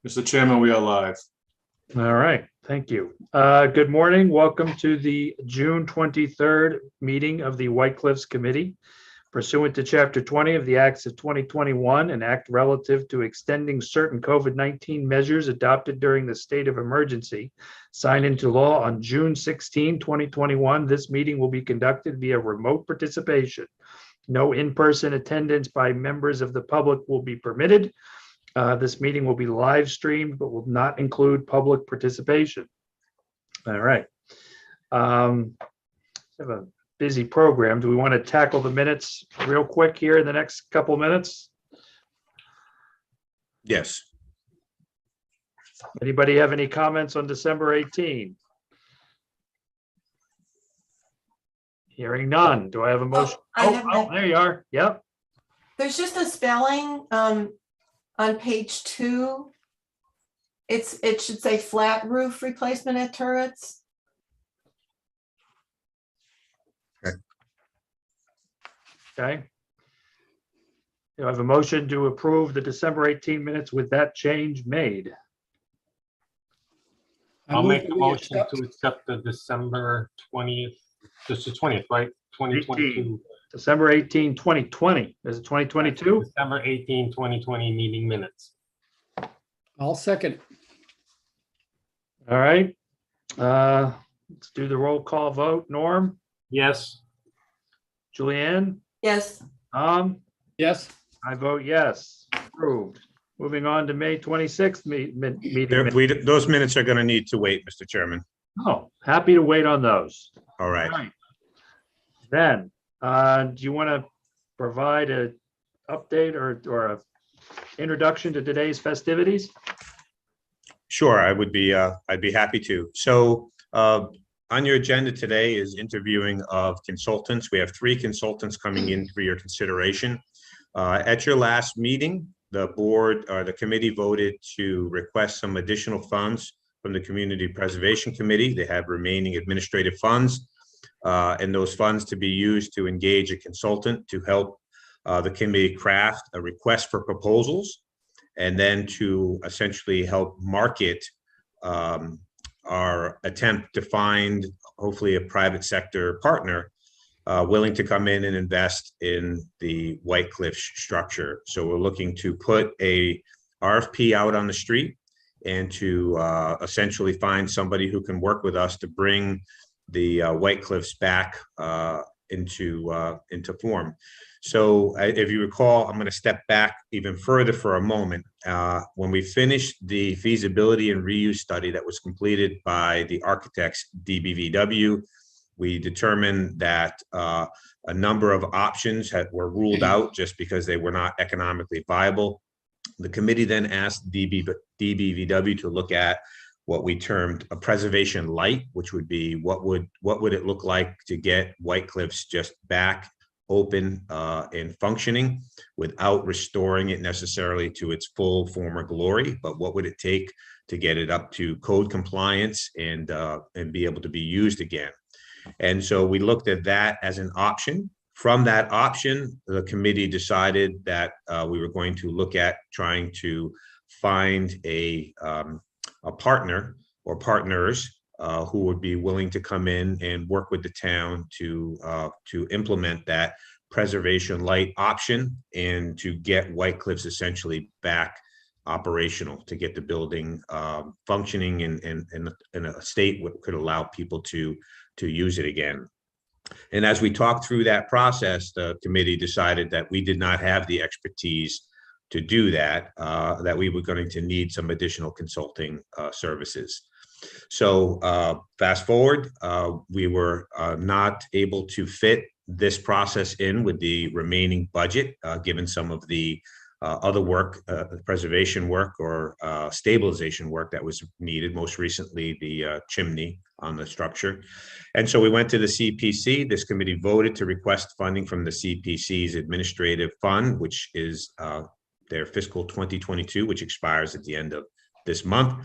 Mr. Chairman, we are live. All right, thank you. Good morning. Welcome to the June 23rd meeting of the White Cliffs Committee. Pursuant to Chapter 20 of the Acts of 2021, an act relative to extending certain COVID-19 measures adopted during the state of emergency, signed into law on June 16, 2021, this meeting will be conducted via remote participation. No in-person attendance by members of the public will be permitted. This meeting will be live streamed, but will not include public participation. All right. Have a busy program. Do we want to tackle the minutes real quick here in the next couple minutes? Yes. Anybody have any comments on December 18? Hearing none. Do I have a motion? There you are. Yep. There's just a spelling on page 2. It should say flat roof replacement at turrets. Okay. Do I have a motion to approve the December 18 minutes with that change made? I'll make the motion to accept the December 20th, just the 20th, right? 2022. December 18, 2020. Is it 2022? December 18, 2020 meeting minutes. I'll second. All right. Let's do the roll call vote. Norm, Yes. Julianne, Yes. Yes. I vote yes. Approved. Moving on to May 26th meeting. Those minutes are going to need to wait, Mr. Chairman. Oh, happy to wait on those. All right. Then, do you want to provide an update or a introduction to today's festivities? Sure, I'd be happy to. So on your agenda today is interviewing of consultants. We have 3 consultants coming in for your consideration. At your last meeting, the board or the committee voted to request some additional funds from the Community Preservation Committee. They have remaining administrative funds, and those funds to be used to engage a consultant to help the committee craft a request for proposals, and then to essentially help market our attempt to find hopefully a private sector partner willing to come in and invest in the White Cliffs structure. So we're looking to put a RFP out on the street and to essentially find somebody who can work with us to bring the White Cliffs back into form. So if you recall, I'm going to step back even further for a moment. When we finished the feasibility and reuse study that was completed by the architects DBVW, we determined that a number of options were ruled out just because they were not economically viable. The committee then asked DBVW to look at what we termed a preservation light, which would be what would it look like to get White Cliffs just back open and functioning without restoring it necessarily to its full former glory, but what would it take to get it up to code compliance and be able to be used again. And so we looked at that as an option. From that option, the committee decided that we were going to look at trying to find a partner or partners who would be willing to come in and work with the town to implement that preservation light option and to get White Cliffs essentially back operational, to get the building functioning in a state that could allow people to use it again. And as we talked through that process, the committee decided that we did not have the expertise to do that, that we were going to need some additional consulting services. So fast forward, we were not able to fit this process in with the remaining budget, given some of the other work, preservation work or stabilization work that was needed, most recently the chimney on the structure. And so we went to the CPC. This committee voted to request funding from the CPC's administrative fund, which is their fiscal 2022, which expires at the end of this month.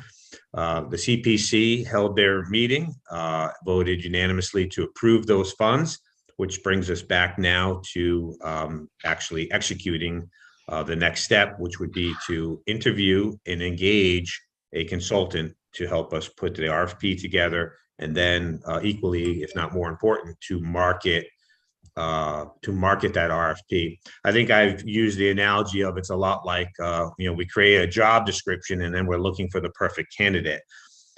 The CPC held their meeting, voted unanimously to approve those funds, which brings us back now to actually executing The next step, which would be to interview and engage a consultant to help us put the RFP together, and then equally, if not more important, to market that RFP. I think I've used the analogy of it's a lot like, we create a job description and then we're looking for the perfect candidate.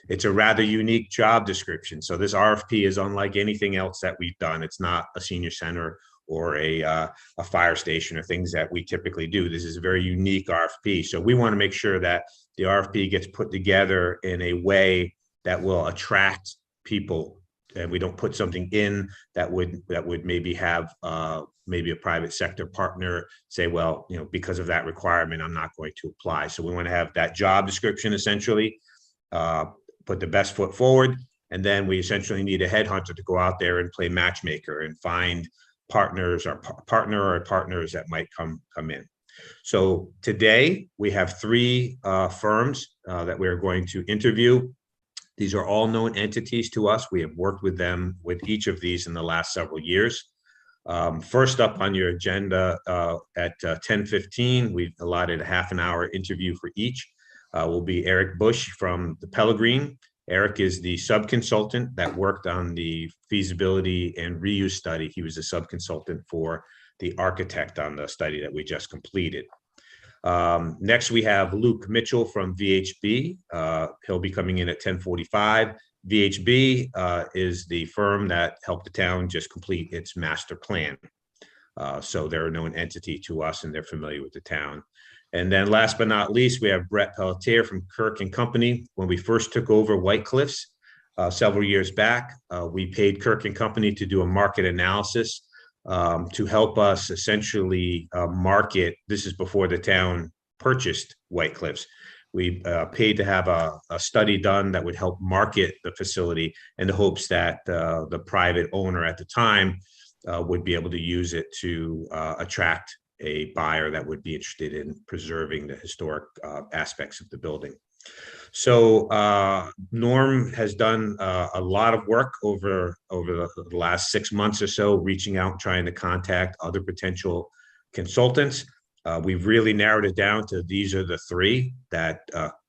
It's a rather unique job description. So this RFP is unlike anything else that we've done. It's not a senior center or a fire station or things that we typically do. This is a very unique RFP. So we want to make sure that the RFP gets put together in a way that will attract people, and we don't put something in that would maybe have maybe a private sector partner say, well, because of that requirement, I'm not going to apply. So we want to have that job description essentially, put the best foot forward, and then we essentially need a headhunter to go out there and play matchmaker and find partners or partners that might come in. So today we have 3 firms that we're going to interview. These are all known entities to us. We have worked with them, with each of these in the last several years. First up on your agenda at 10:15, we've allotted a half an hour interview for each. Will be Eric Bush from the Pellegrin. Eric is the sub-consultant that worked on the feasibility and reuse study. He was a sub-consultant for the architect on the study that we just completed. Next, we have Luke Mitchell from VHB. He'll be coming in at 10:45. VHB is the firm that helped the town just complete its master plan. So they're a known entity to us and they're familiar with the town. And then last but not least, we have Brett Pelletier from Kirk and Company. When we first took over White Cliffs several years back, we paid Kirk and Company to do a market analysis to help us essentially market. This is before the town purchased White Cliffs. We paid to have a study done that would help market the facility in the hopes that the private owner at the time would be able to use it to attract a buyer that would be interested in preserving the historic aspects of the building. So Norm has done a lot of work over the last 6 months or so, reaching out, trying to contact other potential consultants. We've really narrowed it down to these are the 3 that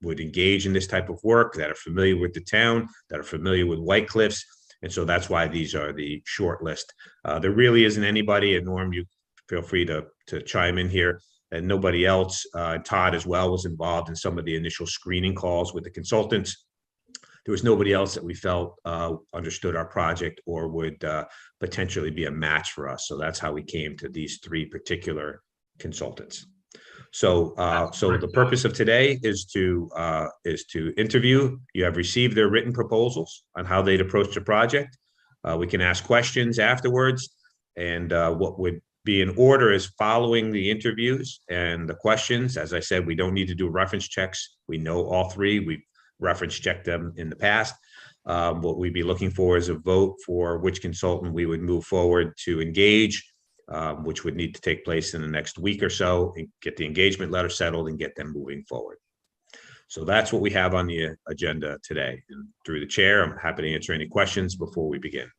would engage in this type of work, that are familiar with the town, that are familiar with White Cliffs. And so that's why these are the short list. There really isn't anybody, and Norm, you feel free to chime in here, and nobody else. Todd as well was involved in some of the initial screening calls with the consultants. There was nobody else that we felt understood our project or would potentially be a match for us. So that's how we came to these 3 particular consultants. So the purpose of today is to interview. You have received their written proposals on how they'd approach the project. We can ask questions afterwards, and what would be in order is following the interviews and the questions. As I said, we don't need to do reference checks. We know all 3. We've reference checked them in the past. What we'd be looking for is a vote for which consultant we would move forward to engage, which would need to take place in the next week or so, and get the engagement letter settled and get them moving forward. So that's what we have on the agenda today. And through the chair, I'm happy to answer any questions before we begin.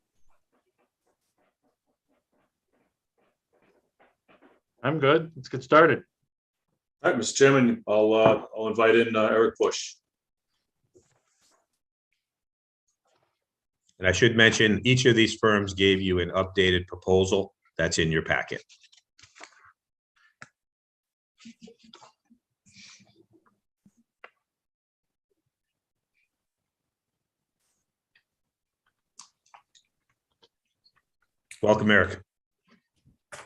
I'm good. Let's get started. All right, Mr. Chairman, I'll invite in Eric Bush. And I should mention, each of these firms gave you an updated proposal that's in your packet. Welcome, Eric.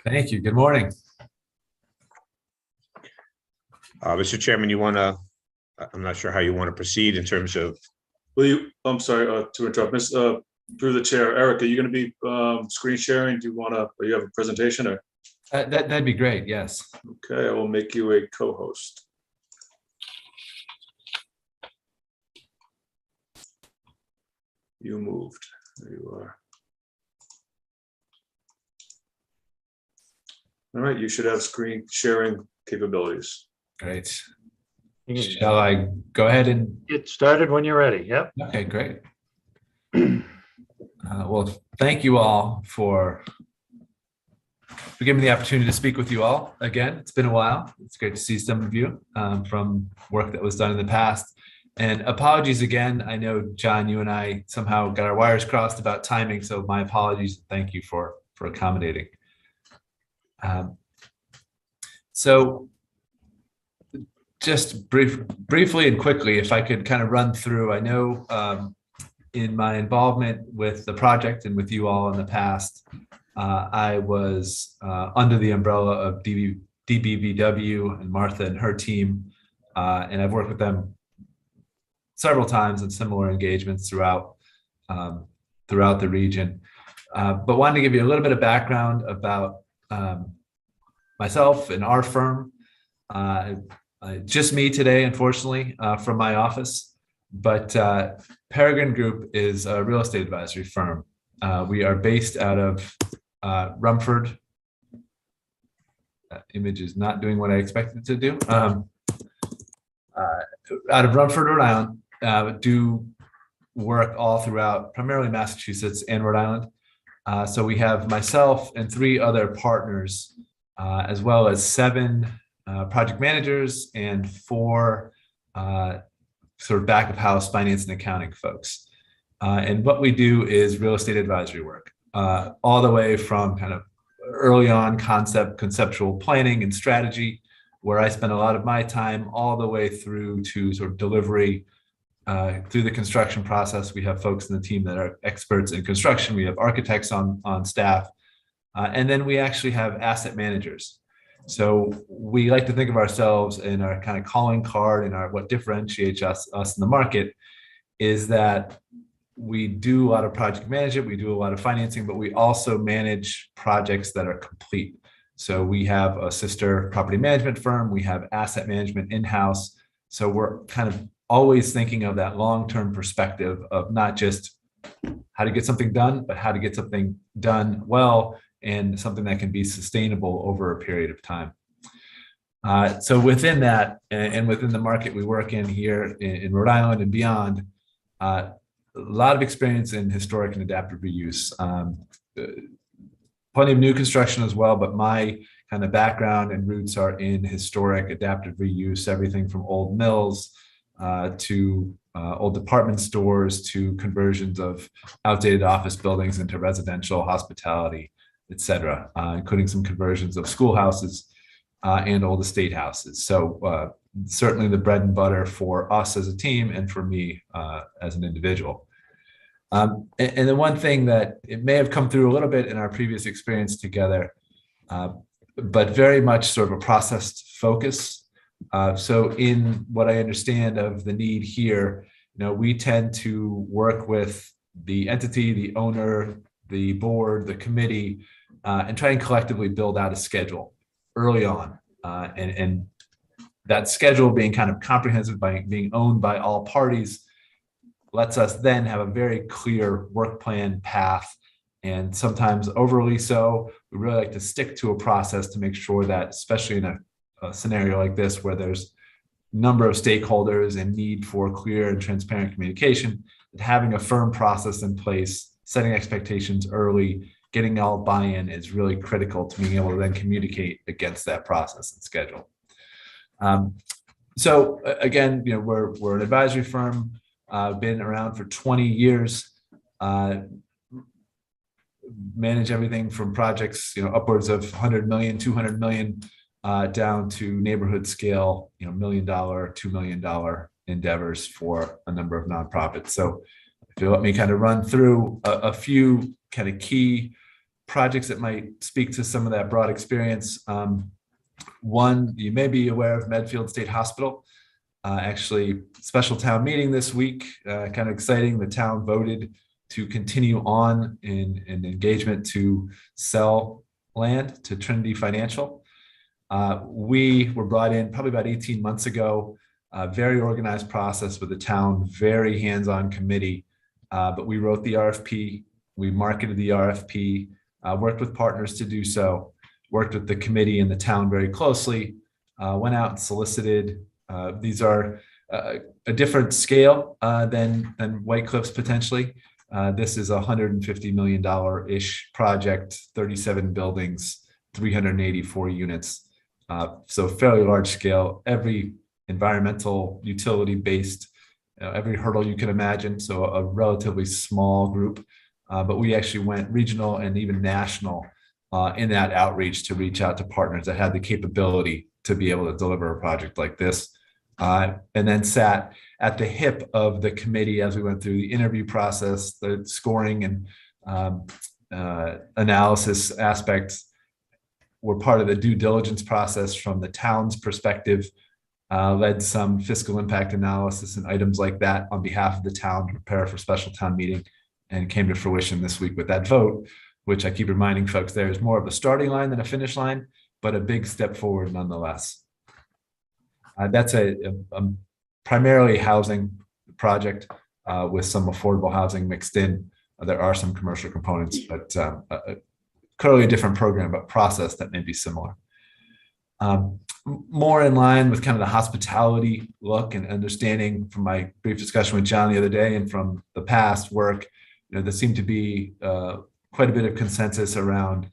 Thank you. Good morning. Mr. Chairman, you want to, I'm not sure how you want to proceed in terms of. I'm sorry to interrupt, through the chair. Eric, are you going to be screen sharing? Do you have a presentation or? That'd be great. Yes. Okay, I will make you a co-host. You moved. There you are. All right, you should have screen sharing capabilities. Great. You can Shall I go ahead and? get started when you're ready. Yep. Okay, great. Well, thank you all for for giving me the opportunity to speak with you all again. It's been a while. It's great to see some of you from work that was done in the past. And apologies again. I know, John, you and I somehow got our wires crossed about timing, so my apologies. Thank you for accommodating. So just briefly and quickly, if I could kind of run through, I know in my involvement with the project and with you all in the past, I was under the umbrella of DBVW and Martha and her team, and I've worked with them several times in similar engagements throughout the region. But wanted to give you a little bit of background about myself and our firm. Just me today, unfortunately, from my office, but Peregrine Group is a real estate advisory firm. We are based out of Rumford. That image is not doing what I expected it to do. Out of Rumford, Rhode Island, do work all throughout, primarily Massachusetts and Rhode Island. So we have myself and 3 other partners, as well as 7 project managers and 4 sort of back of house finance and accounting folks. And what we do is real estate advisory work, all the way from kind of early on conceptual planning and strategy, where I spend a lot of my time, all the way through to sort of delivery, through the construction process. We have folks in the team that are experts in construction. We have architects on staff, and then we actually have asset managers. So we like to think of ourselves in our kind of calling card, and our what differentiates us in the market is that we do a lot of project management, we do a lot of financing, but we also manage projects that are complete. So we have a sister property management firm, we have asset management in-house. So we're kind of always thinking of that long-term perspective of not just how to get something done, but how to get something done well and something that can be sustainable over a period of time. So within that, and within the market we work in here in Rhode Island and beyond, a lot of experience in historic and adaptive reuse. Plenty of new construction as well, but my kind of background and roots are in historic adaptive reuse, everything from old mills to old department stores to conversions of outdated office buildings into residential, hospitality, et cetera, including some conversions of schoolhouses and old estate houses. So certainly the bread and butter for us as a team and for me as an individual. And the one thing that it may have come through a little bit in our previous experience together, but very much sort of a process focus. So in what I understand of the need here, we tend to work with the entity, the owner, the board, the committee, and try and collectively build out a schedule early on. And that schedule being kind of comprehensive by being owned by all parties lets us then have a very clear work plan path, and sometimes overly so. We really like to stick to a process to make sure that, especially in a scenario like this where there's a number of stakeholders and need for clear and transparent communication, that having a firm process in place, setting expectations early, getting all buy-in is really critical to being able to then communicate against that process and schedule. So again, we're an advisory firm. Been around for 20 years, manage everything from projects, upwards of 100 million, 200 million, down to neighborhood scale, $1 million, $2 million endeavors for a number of nonprofits. So if you let me kind of run through a few kind of key projects that might speak to some of that broad experience. One, you may be aware of Medfield State Hospital. Actually, special town meeting this week, kind of exciting. The town voted to continue on in engagement to sell land to Trinity Financial. We were brought in probably about 18 months ago, very organized process with the town, very hands-on committee, but we wrote the RFP, we marketed the RFP, worked with partners to do so, worked with the committee and the town very closely, went out and solicited. These are a different scale than White Cliffs potentially. This is a $150 million-ish project, 37 buildings, 384 units. So fairly large scale, every environmental utility based, every hurdle you can imagine. So a relatively small group, but we actually went regional and even national in that outreach to reach out to partners that had the capability to be able to deliver a project like this. And then sat at the hip of the committee as we went through the interview process, the scoring and analysis aspects were part of the due diligence process from the town's perspective, led some fiscal impact analysis and items like that on behalf of the town to prepare for special town meeting, and came to fruition this week with that vote, which I keep reminding folks there is more of a starting line than a finish line, but a big step forward nonetheless. That's a primarily housing project with some affordable housing mixed in. There are some commercial components, but clearly a different program, but process that may be similar. More in line with kind of the hospitality look and understanding from my brief discussion with John the other day and from the past work, there seemed to be quite a bit of consensus around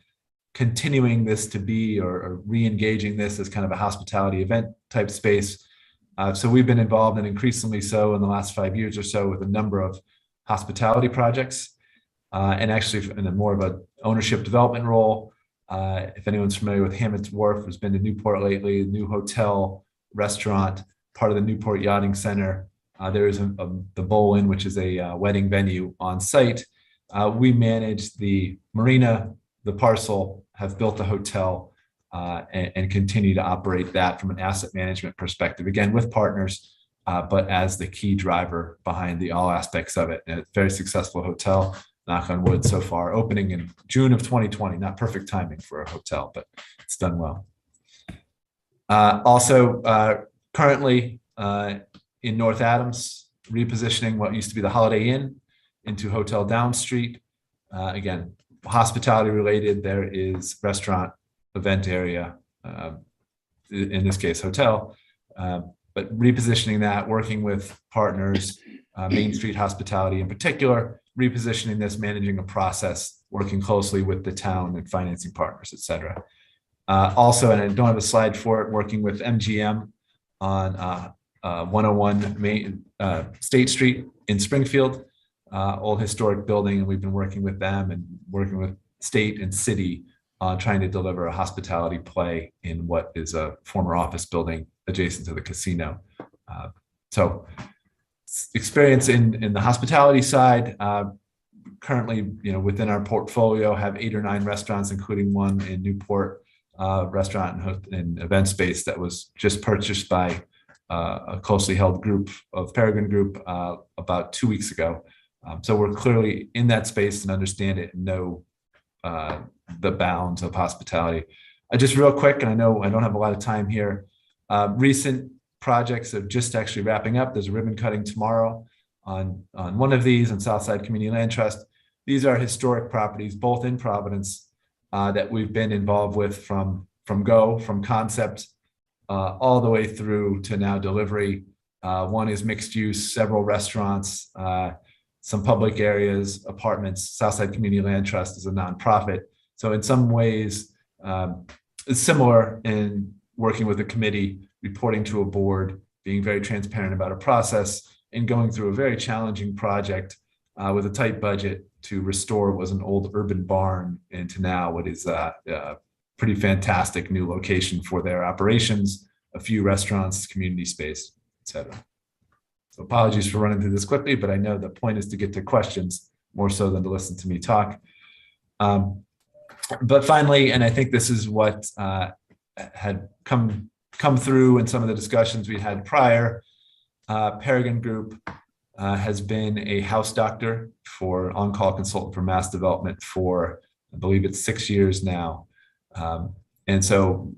continuing this to be or re-engaging this as kind of a hospitality event type space. So we've been involved, and increasingly so in the last 5 years or so, with a number of hospitality projects, and actually in a more of a ownership development role. If anyone's familiar with Hammond's Wharf, has been to Newport lately, a new hotel, restaurant, part of the Newport Yachting Center. There is the Bowl-In, which is a wedding venue on site. We manage the marina, the parcel, have built a hotel, and continue to operate that from an asset management perspective, again, with partners, but as the key driver behind all aspects of it. And it's a very successful hotel, knock on wood so far, opening in June of 2020, not perfect timing for a hotel, but it's done well. Also, currently in North Adams, repositioning what used to be the Holiday Inn into Hotel Down Street. Again, hospitality related, there is restaurant, event area, in this case, hotel, but repositioning that, working with partners, Main Street Hospitality in particular, repositioning this, managing a process, working closely with the town and financing partners, et cetera. Also, and I don't have a slide for it, working with MGM on 101 Main State Street in Springfield, old historic building, and we've been working with them and working with state and city on trying to deliver a hospitality play in what is a former office building adjacent to the casino. So experience in the hospitality side. Currently, within our portfolio, have 8 or 9 restaurants, including one in Newport, restaurant and event space that was just purchased by a closely held group of Peregrine Group about 2 weeks ago. So we're clearly in that space and understand it and know the bounds of hospitality. Just real quick, and I know I don't have a lot of time here, recent projects are just actually wrapping up. There's a ribbon cutting tomorrow on one of these on Southside Community Land Trust. These are historic properties, both in Providence, that we've been involved with from concept all the way through to now delivery. One is mixed use, several restaurants, some public areas, apartments. Southside Community Land Trust is a nonprofit. So in some ways, it's similar in working with a committee, reporting to a board, being very transparent about a process, and going through a very challenging project with a tight budget to restore what was an old urban barn into now what is a pretty fantastic new location for their operations, a few restaurants, community space, et cetera. So apologies for running through this quickly, but I know the point is to get to questions more so than to listen to me talk. But finally, and I think this is what had come through in some of the discussions we had prior, Peregrine Group has been a house doctor for on-call consultant for mass development for, I believe it's 6 years now. And so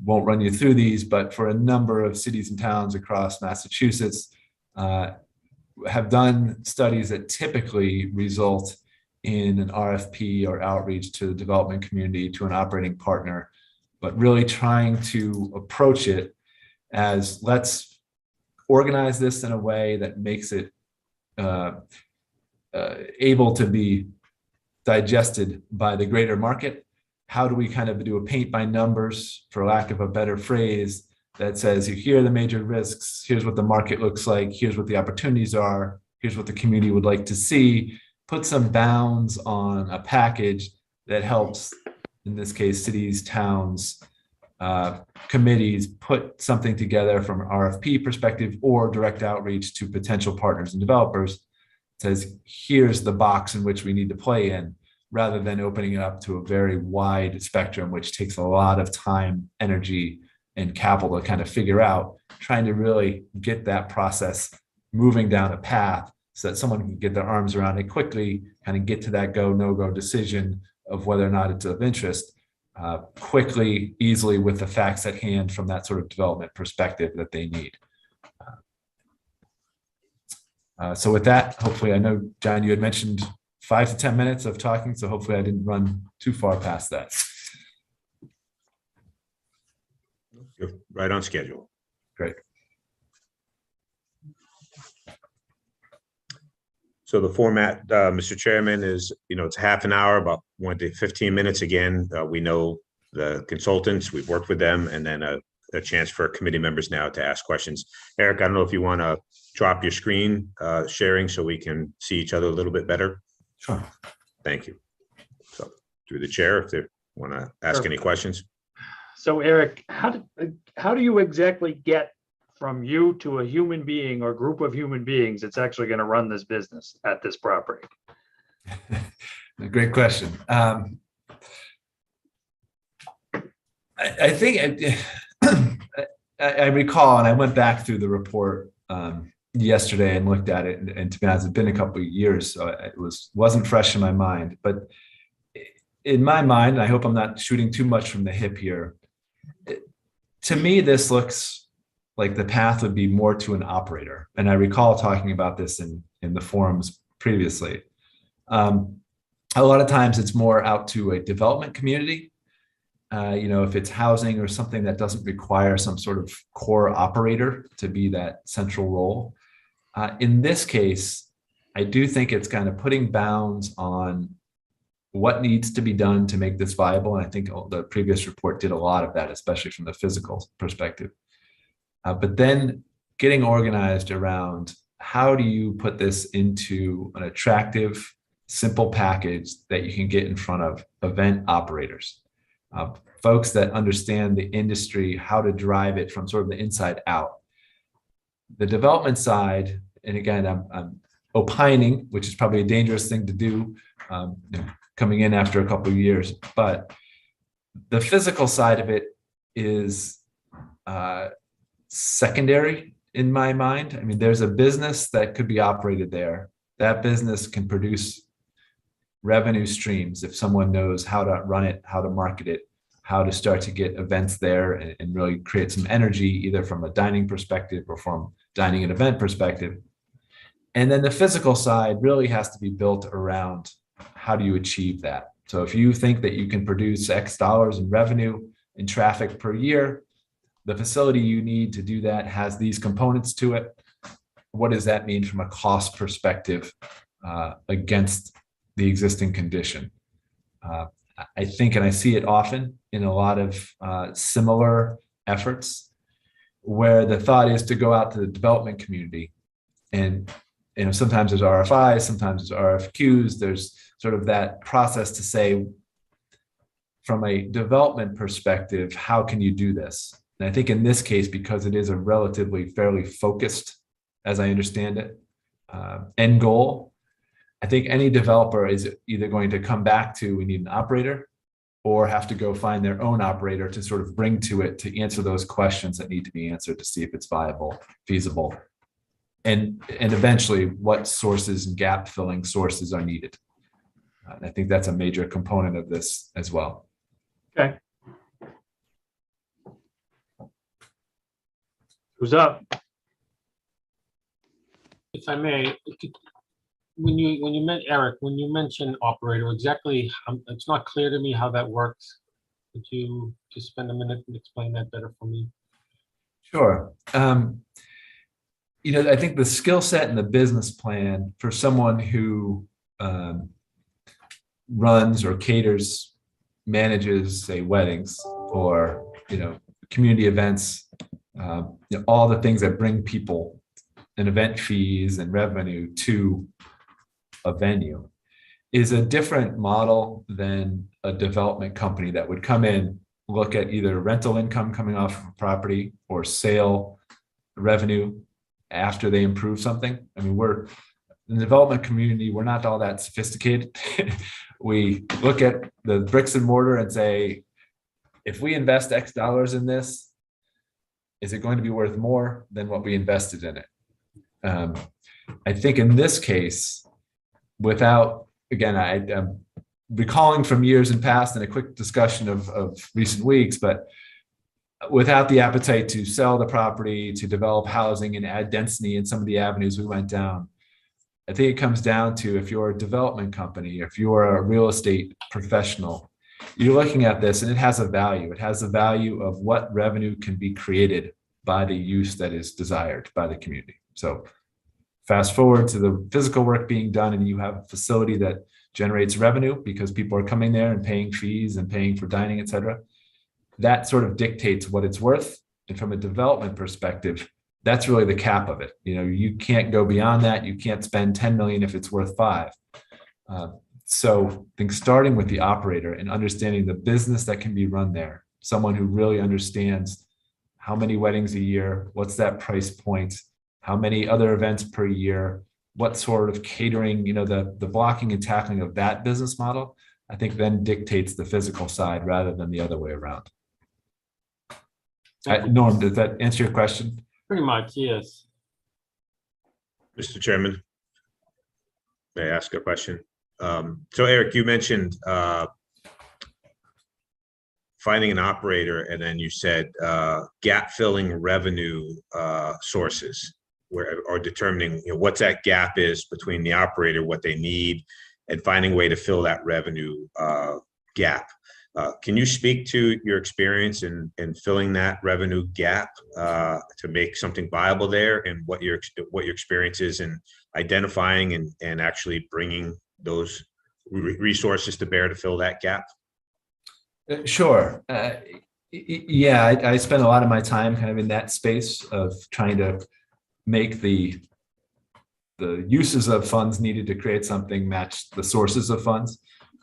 won't run you through these, but for a number of cities and towns across Massachusetts, have done studies that typically result in an RFP or outreach to the development community, to an operating partner, but really trying to approach it as, let's organize this in a way that makes it able to be digested by the greater market, how do we kind of do a paint by numbers, for lack of a better phrase, that says, here are the major risks, here's what the market looks like, here's what the opportunities are, here's what the community would like to see, put some bounds on a package that helps, in this case, cities, towns, committees, put something together from an RFP perspective or direct outreach to potential partners and developers. It says, here's the box in which we need to play in, rather than opening it up to a very wide spectrum, which takes a lot of time, energy, and capital to kind of figure out, trying to really get that process moving down a path so that someone can get their arms around it quickly, kind of get to that go, no-go decision of whether or not it's of interest, quickly, easily, with the facts at hand from that sort of development perspective that they need. So with that, hopefully, I know, John, you had mentioned 5 to 10 minutes of talking, so hopefully I didn't run too far past that. You're right on schedule. Great. So the format, Mr. Chairman, is, it's half an hour, about 1 to 15 minutes. Again, we know the consultants, we've worked with them, and then a chance for committee members now to ask questions. Eric, I don't know if you want to drop your screen sharing so we can see each other a little bit better. Sure. Thank you. So through the chair, if they want to ask Sure. any questions. So Eric, how do you exactly get from you to a human being or group of human beings that's actually going to run this business at this property? Great question. I think I recall, and I went back through the report yesterday and looked at it, and to be honest, it's been a couple of years, so it wasn't fresh in my mind. But in my mind, and I hope I'm not shooting too much from the hip here, to me, this looks like the path would be more to an operator. And I recall talking about this in the forums previously. A lot of times it's more out to a development community. If it's housing or something that doesn't require some sort of core operator to be that central role. In this case, I do think it's kind of putting bounds on what needs to be done to make this viable. And I think the previous report did a lot of that, especially from the physical perspective. But then getting organized around how do you put this into an attractive, simple package that you can get in front of event operators, folks that understand the industry, how to drive it from sort of the inside out. The development side, and again, I'm opining, which is probably a dangerous thing to do, coming in after a couple of years, but the physical side of it is secondary in my mind. I mean, there's a business that could be operated there. That business can produce revenue streams if someone knows how to run it, how to market it, how to start to get events there and really create some energy, either from a dining perspective or from dining and event perspective. And then the physical side really has to be built around how do you achieve that? So if you think that you can produce X dollars in revenue and traffic per year, the facility you need to do that has these components to it. What does that mean from a cost perspective against the existing condition? I think, and I see it often in a lot of similar efforts, where the thought is to go out to the development community, and sometimes there's RFIs, sometimes there's RFQs. There's sort of that process to say, from a development perspective, how can you do this? And I think in this case, because it is a relatively fairly focused, as I understand it, end goal, I think any developer is either going to come back to, we need an operator, or have to go find their own operator to sort of bring to it to answer those questions that need to be answered to see if it's viable, feasible, and eventually what sources and gap filling sources are needed. And I think that's a major component of this as well. Okay. Who's up? If I may, when you meant, Eric, when you mentioned operator, exactly, it's not clear to me how that works. Could you just spend a minute and explain that better for me? Sure. I think the skill set and the business plan for someone who runs or caters manages, say, weddings or, community events, all the things that bring people and event fees and revenue to a venue is a different model than a development company that would come in, look at either rental income coming off of a property or sale revenue after they improve something. I mean, we're in the development community, we're not all that sophisticated. We look at the bricks and mortar and say, if we invest X dollars in this, is it going to be worth more than what we invested in it? I think in this case, without, again, I'm recalling from years in past and a quick discussion of recent weeks, but without the appetite to sell the property, to develop housing and add density in some of the avenues we went down, I think it comes down to, if you're a development company, if you're a real estate professional, you're looking at this and it has a value. It has the value of what revenue can be created by the use that is desired by the community. So fast forward to the physical work being done and you have a facility that generates revenue because people are coming there and paying fees and paying for dining, et cetera. That sort of dictates what it's worth. And from a development perspective, that's really the cap of it. You can't go beyond that. You can't spend 10 million if it's worth 5. So I think starting with the operator and understanding the business that can be run there, someone who really understands how many weddings a year, what's that price point, how many other events per year, what sort of catering, the blocking and tackling of that business model, I think then dictates the physical side rather than the other way around. Norm, does that answer your question? Pretty much, yes. Mr. Chairman, may I ask a question? So Eric, you mentioned finding an operator, and then you said gap filling revenue sources, or determining what that gap is between the operator, what they need, and finding a way to fill that revenue gap. Can you speak to your experience in filling that revenue gap to make something viable there, and what your experience is in identifying and actually bringing those resources to bear to fill that gap? Sure. Yeah, I spent a lot of my time kind of in that space of trying to make the uses of funds needed to create something match the sources of funds,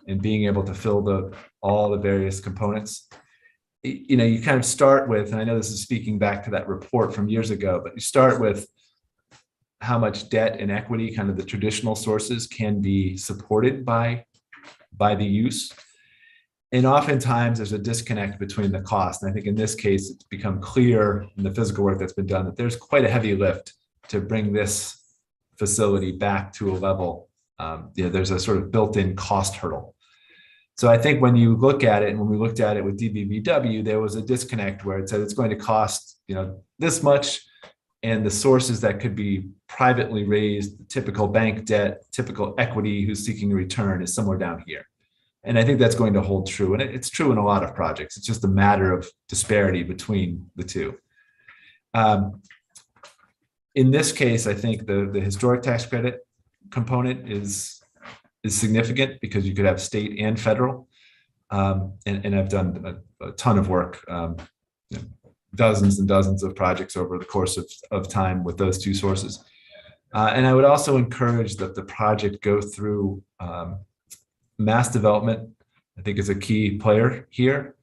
and being able to fill all the various components. You kind of start with, and I know this is speaking back to that report from years ago, but you start with how much debt and equity, kind of the traditional sources, can be supported by the use. And oftentimes there's a disconnect between the cost. And I think in this case, it's become clear in the physical work that's been done that there's quite a heavy lift to bring this facility back to a level. There's a sort of built-in cost hurdle. So I think when you look at it, and when we looked at it with DBVW, there was a disconnect where it said it's going to cost this much, and the sources that could be privately raised, typical bank debt, typical equity who's seeking a return, is somewhere down here. And I think that's going to hold true. And it's true in a lot of projects. It's just a matter of disparity between the two. In this case, I think the historic tax credit component is significant because you could have state and federal. And I've done a ton of work, dozens and dozens of projects over the course of time with those two sources. And I would also encourage that the project go through mass development, I think, is a key player here,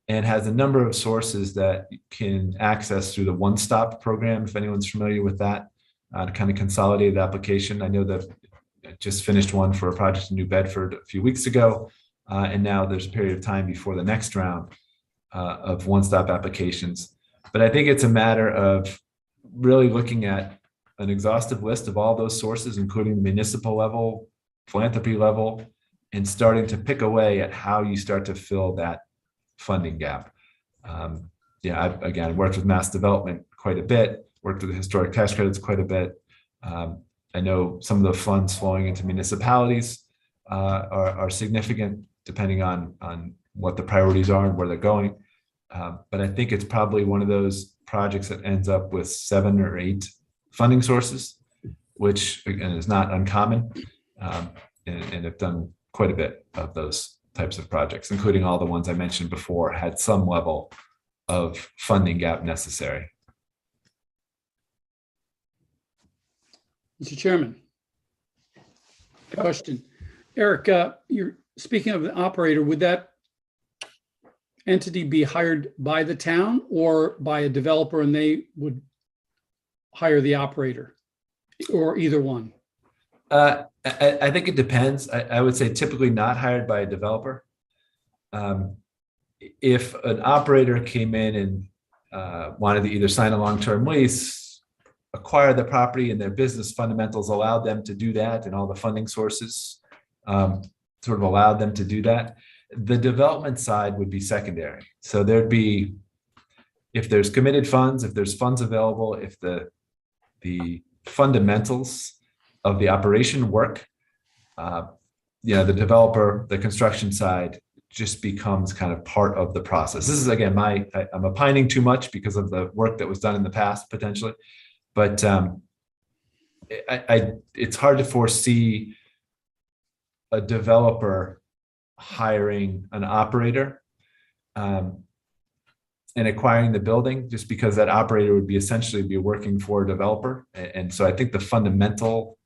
and has a number of sources that you can access through the one-stop program, if anyone's familiar with that, to kind of consolidate the application. I know that I just finished one for a project in New Bedford a few weeks ago, and now there's a period of time before the next round of one-stop applications. But I think it's a matter of really looking at an exhaustive list of all those sources, including the municipal level, philanthropy level, and starting to pick away at how you start to fill that funding gap. I've, again, worked with mass development quite a bit, worked with the historic tax credits quite a bit. I know some of the funds flowing into municipalities are significant, depending on what the priorities are and where they're going. But I think it's probably one of those projects that ends up with 7 or 8 funding sources, which again is not uncommon, and have done quite a bit of those types of projects, including all the ones I mentioned before, had some level of funding gap necessary. Mr. Chairman. Question. Eric, you're speaking of an operator, would that entity be hired by the town or by a developer and they would hire the operator, or either one? I think it depends. I would say typically not hired by a developer. If an operator came in and wanted to either sign a long-term lease, acquire the property, and their business fundamentals allowed them to do that, and all the funding sources sort of allowed them to do that, the development side would be secondary. So there'd be, if there's committed funds, if there's funds available, if the fundamentals of the operation work, the developer, the construction side just becomes kind of part of the process. This is, again, I'm opining too much because of the work that was done in the past, potentially, but it's hard to foresee a developer hiring an operator and acquiring the building, just because that operator would be essentially working for a developer. And so I think the fundamental,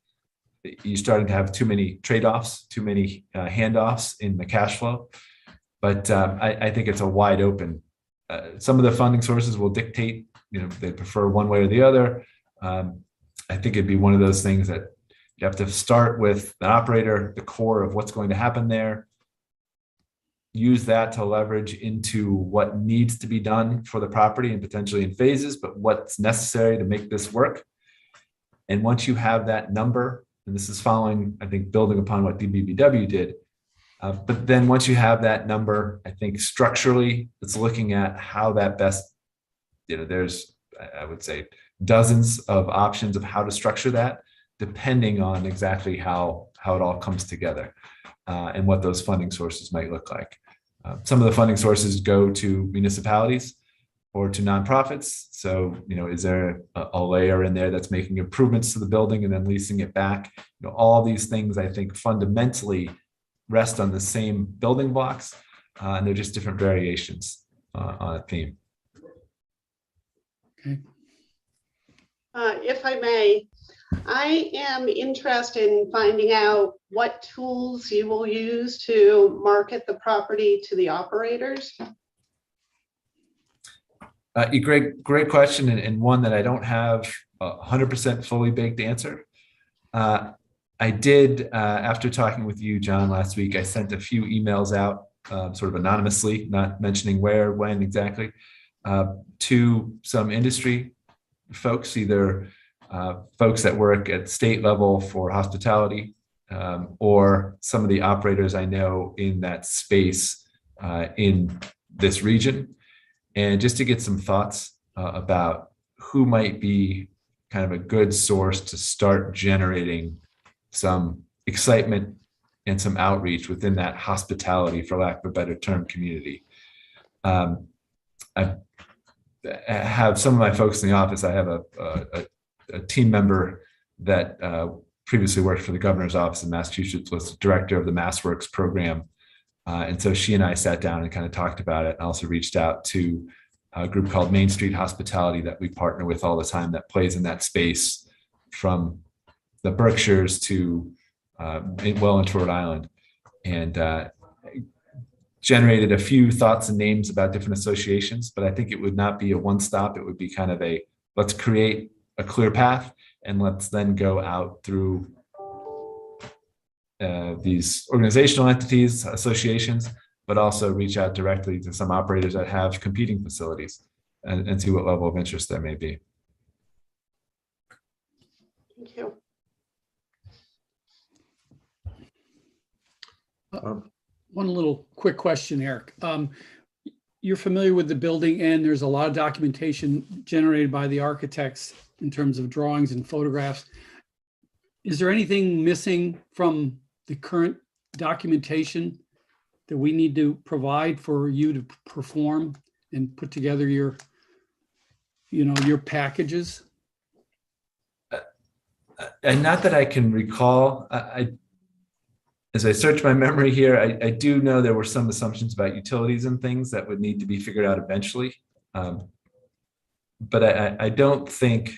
you're starting to have too many trade-offs, too many handoffs in the cash flow. But I think it's a wide open. Some of the funding sources will dictate, they prefer one way or the other. I think it'd be one of those things that you have to start with the operator, the core of what's going to happen there, use that to leverage into what needs to be done for the property and potentially in phases, but what's necessary to make this work. And once you have that number, and this is following, I think, building upon what DBBW did, but then once you have that number, I think structurally, it's looking at how that best, there's, I would say, dozens of options of how to structure that, depending on exactly how it all comes together and what those funding sources might look like. Some of the funding sources go to municipalities or to nonprofits. So, is there a layer in there that's making improvements to the building and then leasing it back? All these things, I think, fundamentally rest on the same building blocks, and they're just different variations on a theme. Okay. If I may, I am interested in finding out what tools you will use to market the property to the operators. Great question, and one that I don't have 100% fully baked answer. I did, after talking with you, John, last week, I sent a few emails out, sort of anonymously, not mentioning where, when exactly, to some industry folks, either folks that work at state level for hospitality, or some of the operators I know in that space in this region, and just to get some thoughts about who might be kind of a good source to start generating some excitement and some outreach within that hospitality, for lack of a better term, community. I have some of my folks in the office. I have a team member that previously worked for the governor's office in Massachusetts, was the director of the MassWorks program. And so she and I sat down and kind of talked about it. I also reached out to a group called Main Street Hospitality that we partner with all the time, that plays in that space from the Berkshires to well into Rhode Island, and generated a few thoughts and names about different associations. But I think it would not be a one-stop. It would be kind of a, let's create a clear path, and let's then go out through these organizational entities, associations, but also reach out directly to some operators that have competing facilities and see what level of interest there may be. Thank you. One little quick question, Eric. You're familiar with the building, and there's a lot of documentation generated by the architects in terms of drawings and photographs. Is there anything missing from the current documentation that we need to provide for you to perform and put together your packages? And not that I can recall. as I search my memory here, I do know there were some assumptions about utilities and things that would need to be figured out eventually. But I don't think,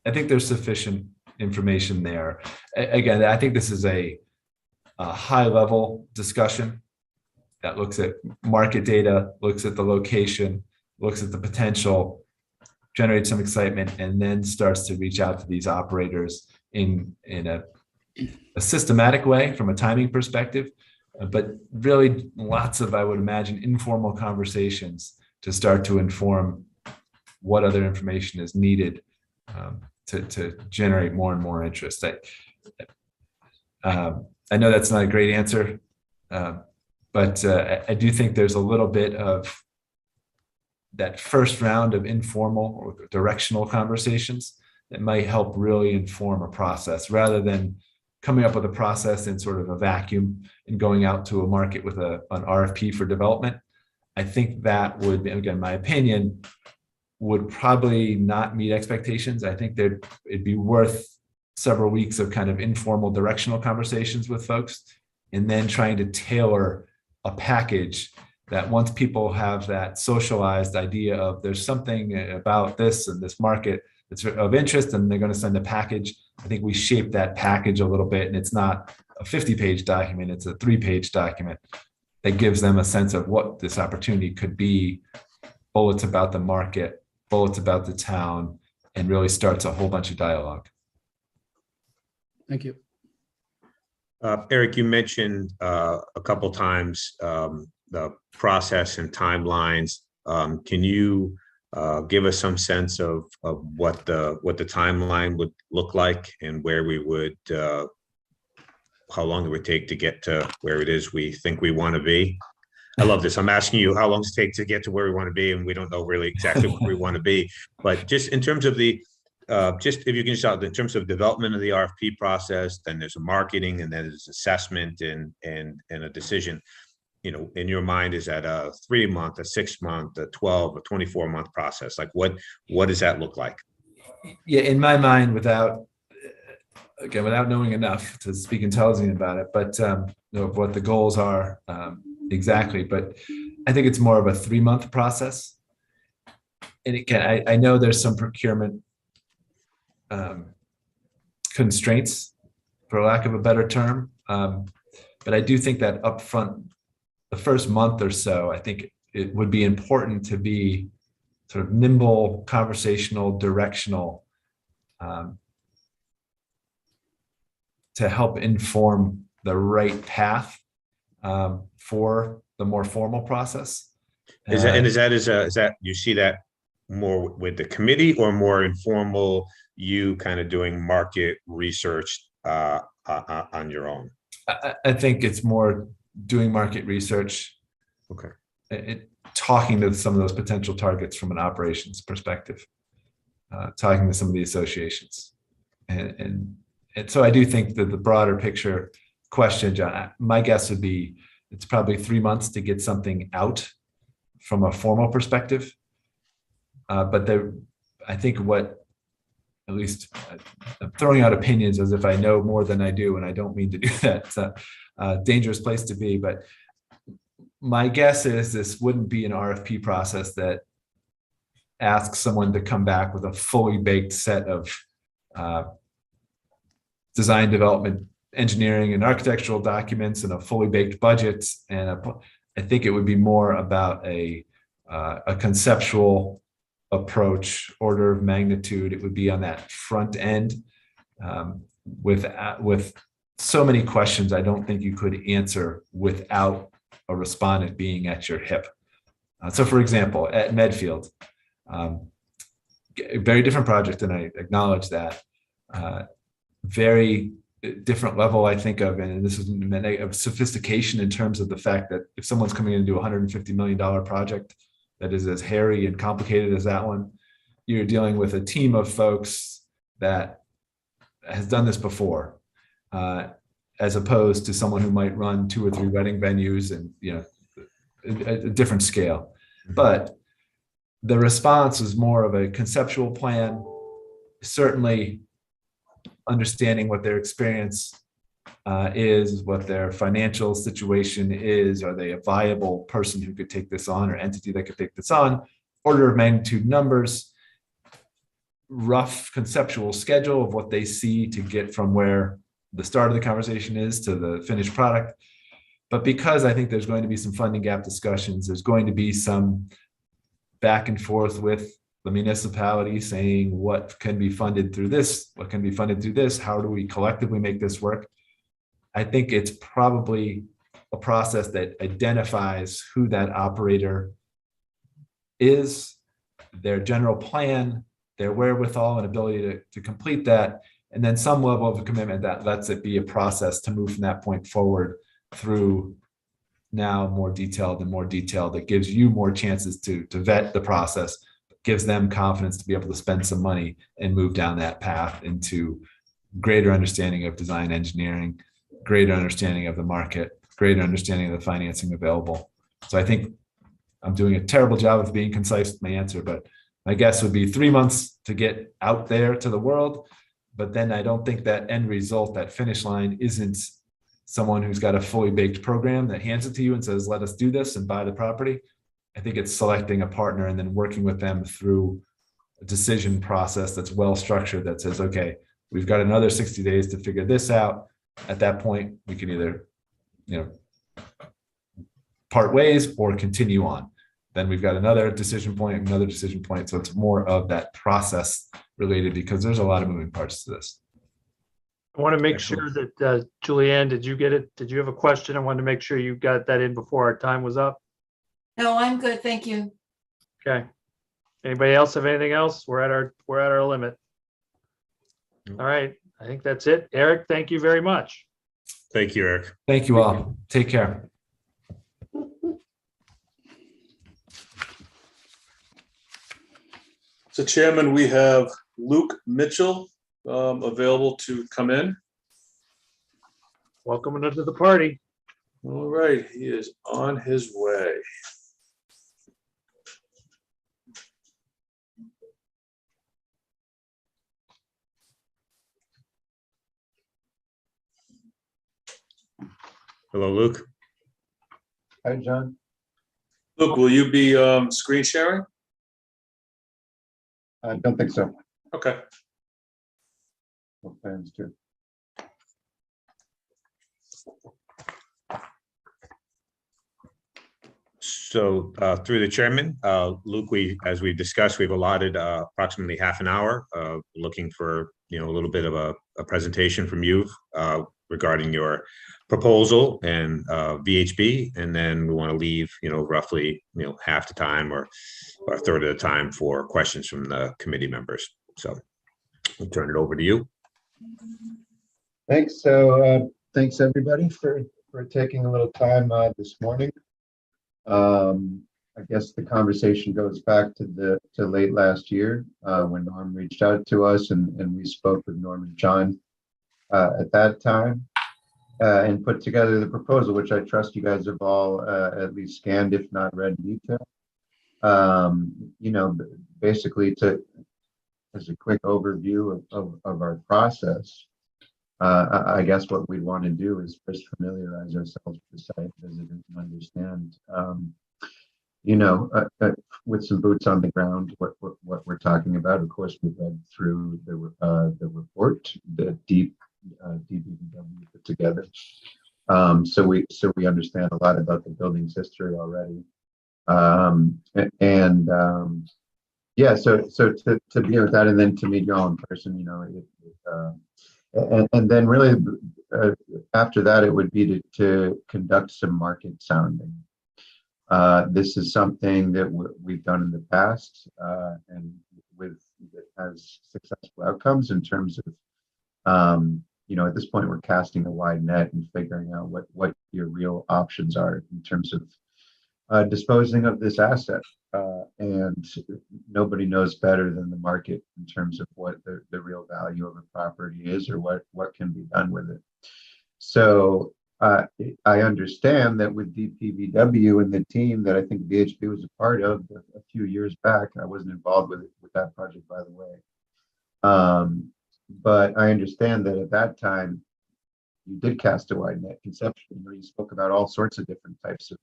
I think there's sufficient information there. Again, I think this is a high level discussion that looks at market data, looks at the location, looks at the potential, generates some excitement, and then starts to reach out to these operators in a systematic way from a timing perspective, but really lots of, I would imagine, informal conversations to start to inform what other information is needed to generate more and more interest. I know that's not a great answer, but I do think there's a little bit of that first round of informal or directional conversations that might help really inform a process rather than coming up with a process in sort of a vacuum and going out to a market with an RFP for development. I think that would, again, my opinion, would probably not meet expectations. I think it'd be worth several weeks of kind of informal directional conversations with folks, and then trying to tailor a package that once people have that socialized idea of there's something about this and this market that's of interest and they're going to send a package, I think we shape that package a little bit, and it's not a 50-page document, it's a 3-page document that gives them a sense of what this opportunity could be, bullets about the market, bullets about the town, and really starts a whole bunch of dialogue. Thank you. Eric, you mentioned a couple times the process and timelines. Can you give us some sense of what the timeline would look like and where we would, how long it would take to get to where it is we think we want to be? I love this. I'm asking you how long does it take to get to where we want to be, and we don't know really exactly where we want to be. But just in terms of the, just if you can shout, in terms of development of the RFP process, then there's a marketing, and then there's assessment and a decision. You know, in your mind, is that a 3-month, a 6-month, a 12, a 24-month process? Like what does that look like? Yeah, in my mind, without knowing enough to speak intelligently about it, but of what the goals are exactly. But I think it's more of a 3-month process. And again, I know there's some procurement constraints, for lack of a better term, but I do think that upfront, the first month or so, I think it would be important to be sort of nimble, conversational, directional, to help inform the right path for the more formal process. Is that you see that more with the committee, or more informal, you kind of doing market research on your own? I think it's more doing market research. Okay. Talking to some of those potential targets from an operations perspective, talking to some of the associations. And so I do think that the broader picture question, John, my guess would be it's probably 3 months to get something out from a formal perspective. But I think at least I'm throwing out opinions as if I know more than I do, and I don't mean to do that. It's a dangerous place to be, but my guess is this wouldn't be an RFP process that asks someone to come back with a fully baked set of design, development, engineering, and architectural documents and a fully baked budget. And I think it would be more about a conceptual approach, order of magnitude. It would be on that front end with so many questions I don't think you could answer without a respondent being at your hip. So for example, at Medfield, a very different project, and I acknowledge that, very different level, I think of, and this is of sophistication in terms of the fact that if someone's coming in to do a $150 million project that is as hairy and complicated as that one, you're dealing with a team of folks that has done this before, as opposed to someone who might run 2 or 3 wedding venues and, you know, a different scale. But the response is more of a conceptual plan, certainly understanding what their experience is, what their financial situation is. Are they a viable person who could take this on, or entity that could take this on? Order of magnitude numbers, rough conceptual schedule of what they see to get from where the start of the conversation is to the finished product. But because I think there's going to be some funding gap discussions, there's going to be some back and forth with the municipality saying what can be funded through this, what can be funded through this, how do we collectively make this work? I think it's probably a process that identifies who that operator is, their general plan, their wherewithal and ability to complete that, and then some level of a commitment that lets it be a process to move from that point forward through now more detailed, that gives you more chances to vet the process, gives them confidence to be able to spend some money and move down that path into greater understanding of design engineering, greater understanding of the market, greater understanding of the financing available. So I think I'm doing a terrible job of being concise with my answer, but my guess would be 3 months to get out there to the world. But then I don't think that end result, that finish line, isn't someone who's got a fully baked program that hands it to you and says, let us do this and buy the property. I think it's selecting a partner and then working with them through a decision process that's well structured, that says, okay, we've got another 60 days to figure this out. At that point, we can either, part ways or continue on. Then we've got another decision point. So it's more of that process related, because there's a lot of moving parts to this. I want to make sure that, Julianne, did you get it? Did you have a question? I wanted to make sure you got that in before our time was up. No, I'm good. Thank you. Okay. Anybody else have anything else? We're at our limit. All right. I think that's it. Eric, thank you very much. Thank you, Eric. Thank you all. Take care. So Chairman, we have Luke Mitchell available to come in. Welcome into the party. All right, he is on his way. Hello, Luke. Hi, John. Luke, will you be screen sharing? I don't think so. Okay. No plans to. So through the chairman, Luke, as we discussed, we've allotted approximately half an hour looking for a little bit of a presentation from you regarding your proposal and VHB, and then we want to leave roughly half the time or a third of the time for questions from the committee members. So I'll turn it over to you. Thanks. So thanks everybody for taking a little time this morning. I guess the conversation goes back to late last year when Norm reached out to us and we spoke with Norm and John at that time and put together the proposal, which I trust you guys have all at least scanned, if not read in detail. Basically as a quick overview of our process, I guess what we want to do is first familiarize ourselves with the site, visit and understand, with some boots on the ground, what we're talking about. Of course, we've read through the report, the DBVW put together, so we understand a lot about the building's history already, yeah. So to be with that, and then to meet you all in person, and then really after that, it would be to conduct some market sounding. This is something that we've done in the past, and that has successful outcomes in terms of, at this point, we're casting a wide net and figuring out what your real options are in terms of disposing of this asset. And nobody knows better than the market in terms of what the real value of a property is, or what can be done with it. So I understand that with DPVW and the team that I think VHB was a part of a few years back, I wasn't involved with that project, by the way. But I understand that at that time, you did cast a wide net conceptually. You spoke about all sorts of different types of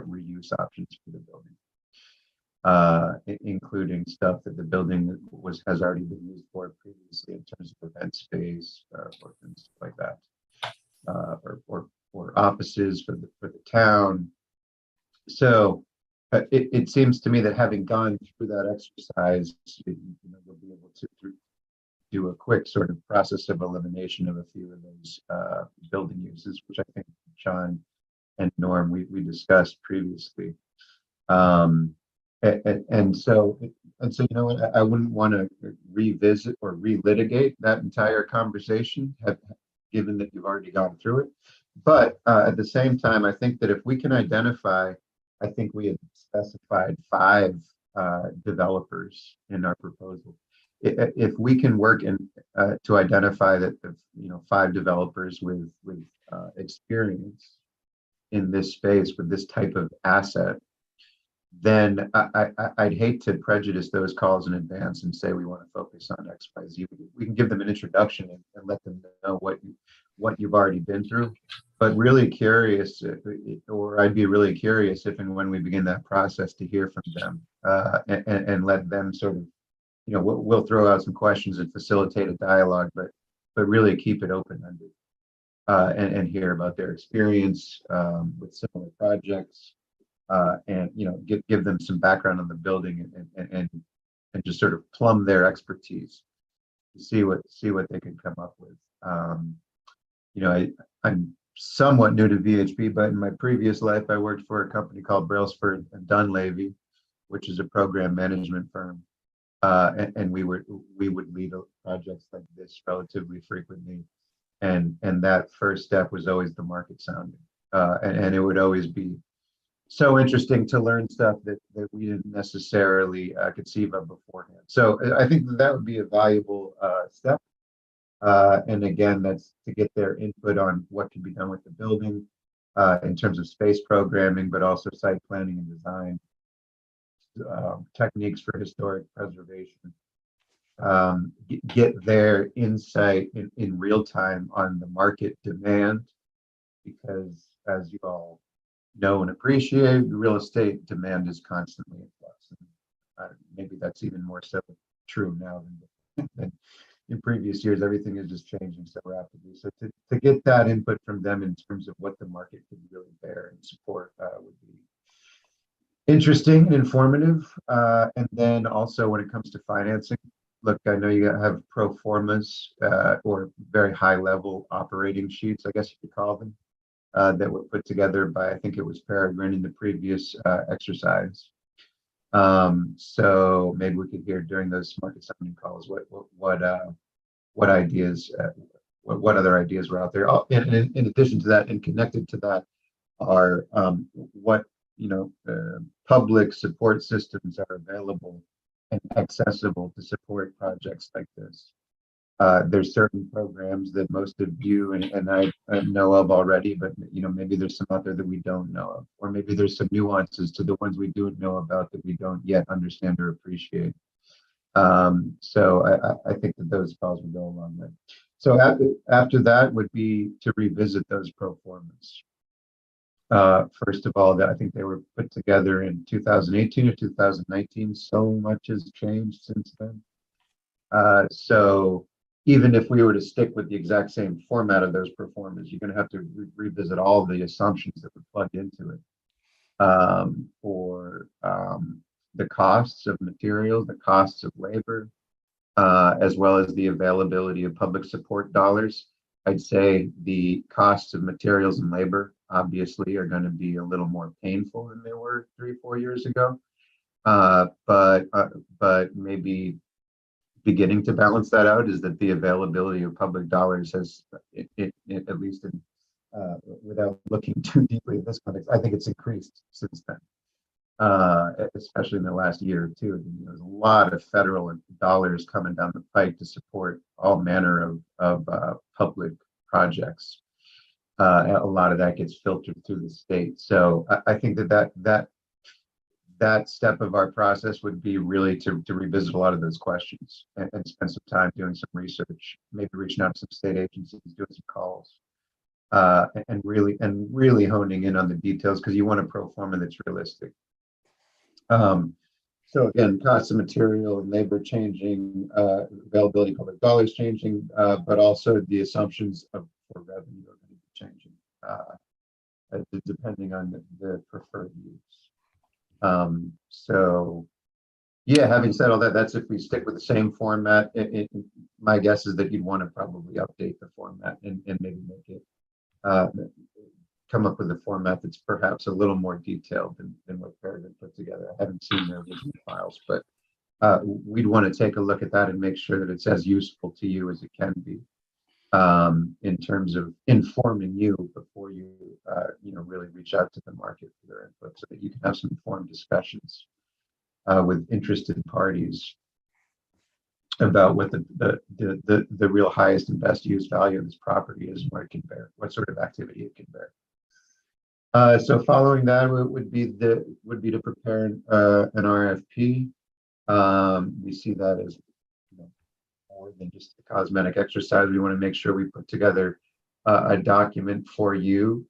reuse options for the building, including stuff that the building has already been used for previously in terms of event space or things like that, or offices for the town. So it seems to me that having gone through that exercise, you'll be able to do a quick sort of process of elimination of a few of those building uses, which I think John and Norm we discussed previously. And so I wouldn't want to revisit or relitigate that entire conversation, given that you've already gone through it. But at the same time, I think that if we can identify, I think we had specified 5 developers in our proposal. If we can work to identify that 5 developers with experience in this space with this type of asset, then I'd hate to prejudice those calls in advance and say we want to focus on X, Y, Z. We can give them an introduction and let them know what you've already been through. But really curious, or I'd be really curious if and when we begin that process to hear from them and let them sort of, we'll throw out some questions and facilitate a dialogue, but really keep it open-ended and hear about their experience with similar projects. And give them some background on the building and just sort of plumb their expertise to see what they can come up with. I'm somewhat new to VHB, but in my previous life, I worked for a company called Brailsford and Dunleavy, which is a program management firm, and we would lead projects like this relatively frequently, and that first step was always the market sounding, and it would always be so interesting to learn stuff that we didn't necessarily conceive of beforehand. So I think that would be a valuable step. And again, that's to get their input on what can be done with the building in terms of space programming, but also site planning and design, techniques for historic preservation. Get their insight in real time on the market demand, because as you all know and appreciate, real estate demand is constantly in flux. And maybe that's even more so true now than in previous years. Everything is just changing so rapidly. So to get that input from them in terms of what the market could really bear and support would be interesting and informative. And then also when it comes to financing, look, I know you have pro formas or very high level operating sheets, I guess you could call them, that were put together by, I think it was Peregrine in the previous exercise. So maybe we could hear during those market sounding calls what ideas, what other ideas were out there. In addition to that, and connected to that, are what public support systems are available and accessible to support projects like this. There's certain programs that most of you and I know of already, but maybe there's some out there that we don't know of, or maybe there's some nuances to the ones we do know about that we don't yet understand or appreciate. So I think that those calls would go a long way. So after that would be to revisit those pro formas. First of all, that I think they were put together in 2018 or 2019. So much has changed since then. So even if we were to stick with the exact same format of those pro formas, you're going to have to revisit all the assumptions that were plugged into it, for the costs of materials, the costs of labor, as well as the availability of public support dollars. I'd say the costs of materials and labor obviously are going to be a little more painful than they were 3-4 years ago, but maybe beginning to balance that out is that the availability of public dollars has, at least in, without looking too deeply at this context, I think it's increased since then, especially in the last year or two. There's a lot of federal dollars coming down the pike to support all manner of public projects. A lot of that gets filtered through the state. So I think that step of our process would be really to revisit a lot of those questions and spend some time doing some research, maybe reaching out to some state agencies, doing some calls, and really honing in on the details because you want a pro forma that's realistic. So again, cost of material and labor changing, availability of public dollars changing, but also the assumptions for revenue are going to be changing depending on the preferred use. So yeah, having said all that, that's if we stick with the same format. My guess is that you'd want to probably update the format and maybe make it come up with a format that's perhaps a little more detailed than what Peregrine put together. I haven't seen their original files, but we'd want to take a look at that and make sure that it's as useful to you as it can be in terms of informing you before you really reach out to the market for their input, so that you can have some informed discussions with interested parties about what the real highest and best use value of this property is and what it can bear, what sort of activity it can bear. So following that would be to prepare an RFP. We see that as more than just a cosmetic exercise. We want to make sure we put together a document for you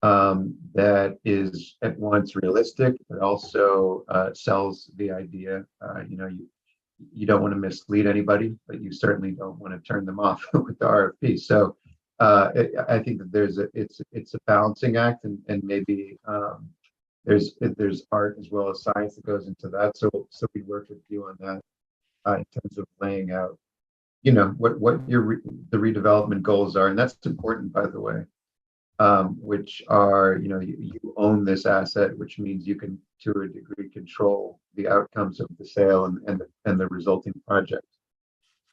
that is at once realistic, but also sells the idea. You don't want to mislead anybody, but you certainly don't want to turn them off with the RFP. So I think that it's a balancing act, and maybe there's art as well as science that goes into that. So we work with you on that in terms of laying out, what the redevelopment goals are, and that's important, by the way. Which are, you own this asset, which means you can, to a degree, control the outcomes of the sale and the resulting project.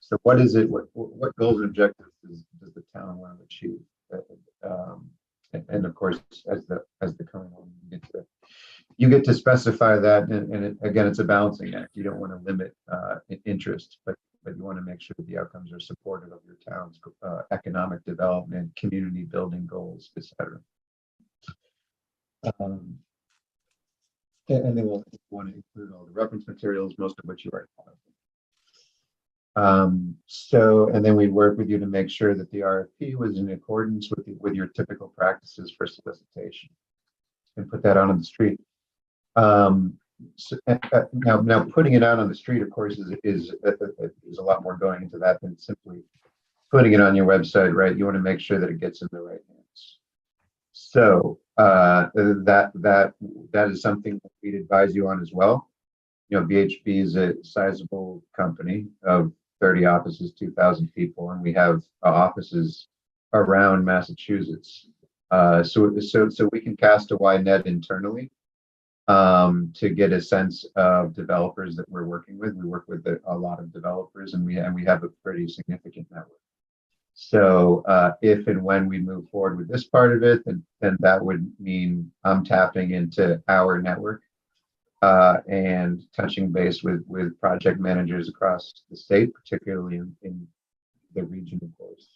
So what is it? What goals and objectives does the town want to achieve? And of course, as the current owner, you get to specify that. And again, it's a balancing act. You don't want to limit interest, but you want to make sure that the outcomes are supportive of your town's economic development, community building goals, etc. And then we'll want to include all the reference materials, most of which you already have. And then we work with you to make sure that the RFP was in accordance with your typical practices for solicitation, and put that out on the street. So, now putting it out on the street, of course, is a lot more going into that than simply putting it on your website, right? You want to make sure that it gets in the right hands. So that is something that we'd advise you on as well. VHB is a sizable company of 30 offices, 2,000 people, and we have offices around Massachusetts. So we can cast a wide net internally. To get a sense of developers that we're working with. We work with a lot of developers, and we have a pretty significant network. So if and when we move forward with this part of it, then that would mean I'm tapping into our network and touching base with project managers across the state, particularly in the region, of course.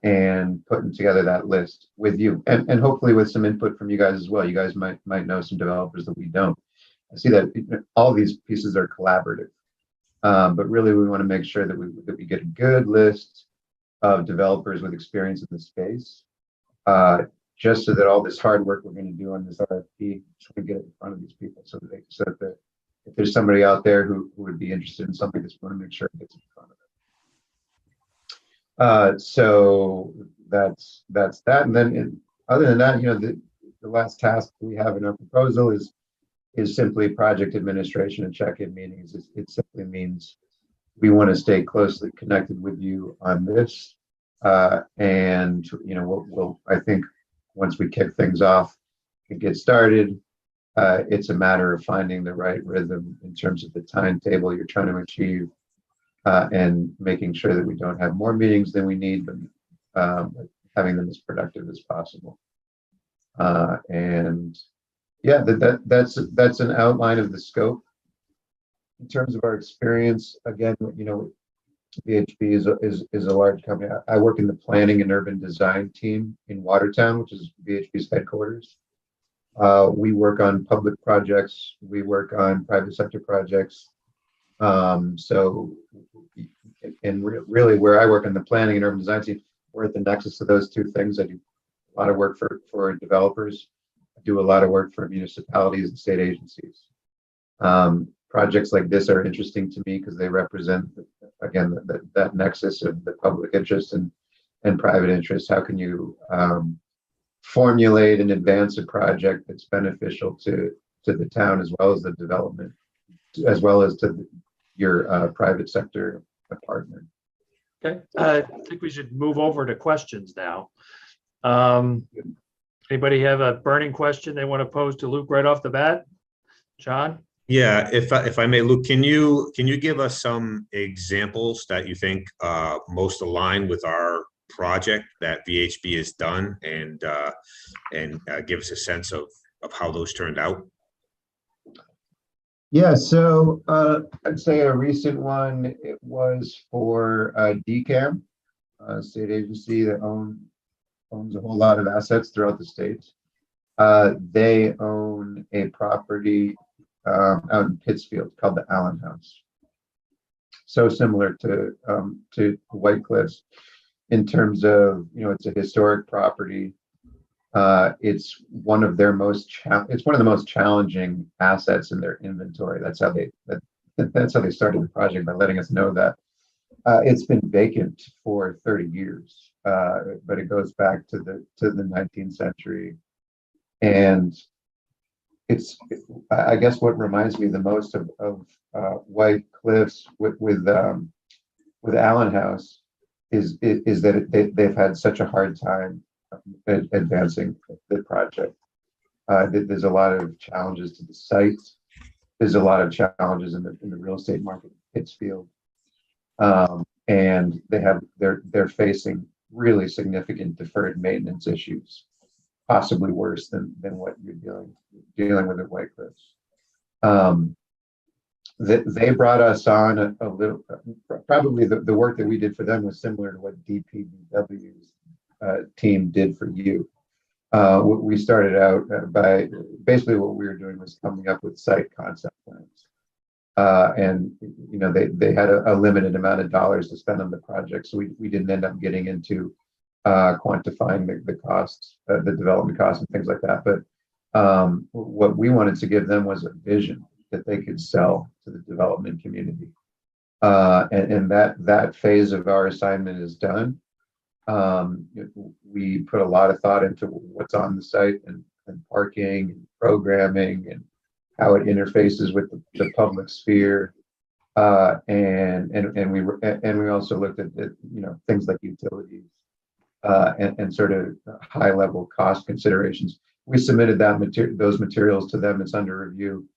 And putting together that list with you, and hopefully with some input from you guys as well. You guys might know some developers that we don't. I see that all these pieces are collaborative, but really we want to make sure that we get a good list of developers with experience in the space, just so that all this hard work we're going to do on this RFP, just want to get it in front of these people, so that if there's somebody out there who would be interested in something, just want to make sure it gets in front of them. So that's that. And then other than that, the last task we have in our proposal is simply project administration and check-in meetings. It simply means we want to stay closely connected with you on this. And we'll I think once we kick things off and get started, it's a matter of finding the right rhythm in terms of the timetable you're trying to achieve. And making sure that we don't have more meetings than we need, but having them as productive as possible. And yeah, that's an outline of the scope. In terms of our experience, again, VHB is a large company. I work in the planning and urban design team in Watertown, which is VHB's headquarters. We work on public projects. We work on private sector projects. Really where I work in the planning and urban design team, we're at the nexus of those two things. I do a lot of work for developers. I do a lot of work for municipalities and state agencies. Projects like this are interesting to me because they represent, again, that nexus of the public interest and private interest. How can you formulate and advance a project that's beneficial to the town as well as the development, as well as to your private sector partner? Okay, I think we should move over to questions now. Anybody have a burning question they want to pose to Luke right off the bat? John? Yeah, if I may, Luke, can you give us some examples that you think most align with our project that VHB has done, and give us a sense of how those turned out? Yeah, so I'd say a recent one, it was for DCAM, a state agency that owns a whole lot of assets throughout the state. They own a property out in Pittsfield called the Allen House. So similar to White Cliffs in terms of, it's a historic property. It's one of their it's one of the most challenging assets in their inventory. That's how they started the project, by letting us know that it's been vacant for 30 years, but it goes back to the 19th century. And I guess what reminds me the most of White Cliffs with Allen House is that they've had such a hard time advancing the project. There's a lot of challenges to the site. There's a lot of challenges in the real estate market in Pittsfield, and they're facing really significant deferred maintenance issues, possibly worse than what you're dealing with at White Cliffs. They brought us on a little, probably the work that we did for them was similar to what DPW's team did for you. We started out by basically what we were doing was coming up with site concept plans. And they had a limited amount of dollars to spend on the project, so we didn't end up getting into quantifying the costs, the development costs and things like that. But what we wanted to give them was a vision that they could sell to the development community. And that phase of our assignment is done. We put a lot of thought into what's on the site and parking and programming and how it interfaces with the public sphere. And we also looked at things like utilities and sort of high level cost considerations. We submitted those materials to them. It's under review.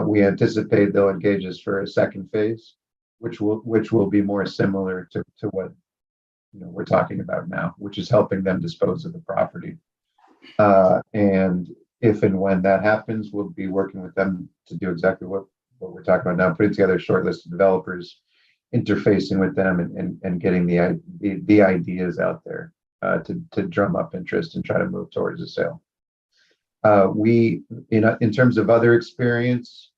We anticipate they'll engage us for a second phase, which will be more similar to what we're talking about now, which is helping them dispose of the property. And if and when that happens, we'll be working with them to do exactly what we're talking about now, putting together a short list of developers, interfacing with them and getting the ideas out there to drum up interest and try to move towards a sale. In terms of other experience,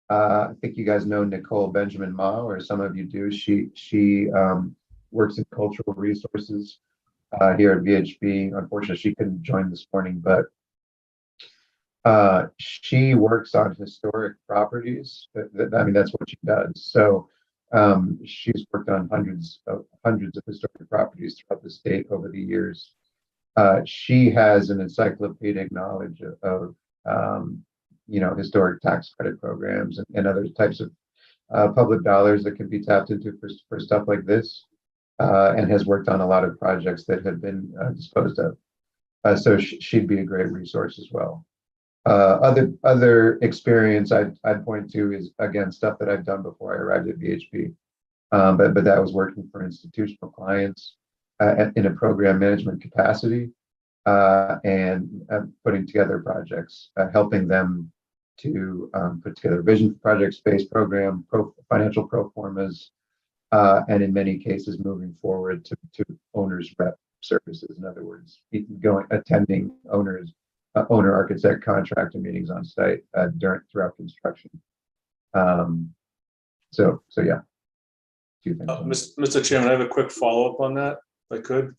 I think you guys know Nicole Benjamin Ma, or some of you do. She works in cultural resources here at VHB. Unfortunately, she couldn't join this morning, but she works on historic properties. That's what she does. So she's worked on hundreds of historic properties throughout the state over the years. She has an encyclopedic knowledge of historic tax credit programs and other types of public dollars that can be tapped into for stuff like this, and has worked on a lot of projects that have been disposed of. So she'd be a great resource as well. Other experience I'd point to is, again, stuff that I've done before I arrived at VHB, but that was working for institutional clients in a program management capacity, and putting together projects, helping them to put together a vision for project, space program, financial pro formas, and in many cases moving forward to owners rep services. In other words, attending owner architect contractor meetings on site throughout construction. So yeah, two things. Mr. Chairman, I have a quick follow-up on that, if I could.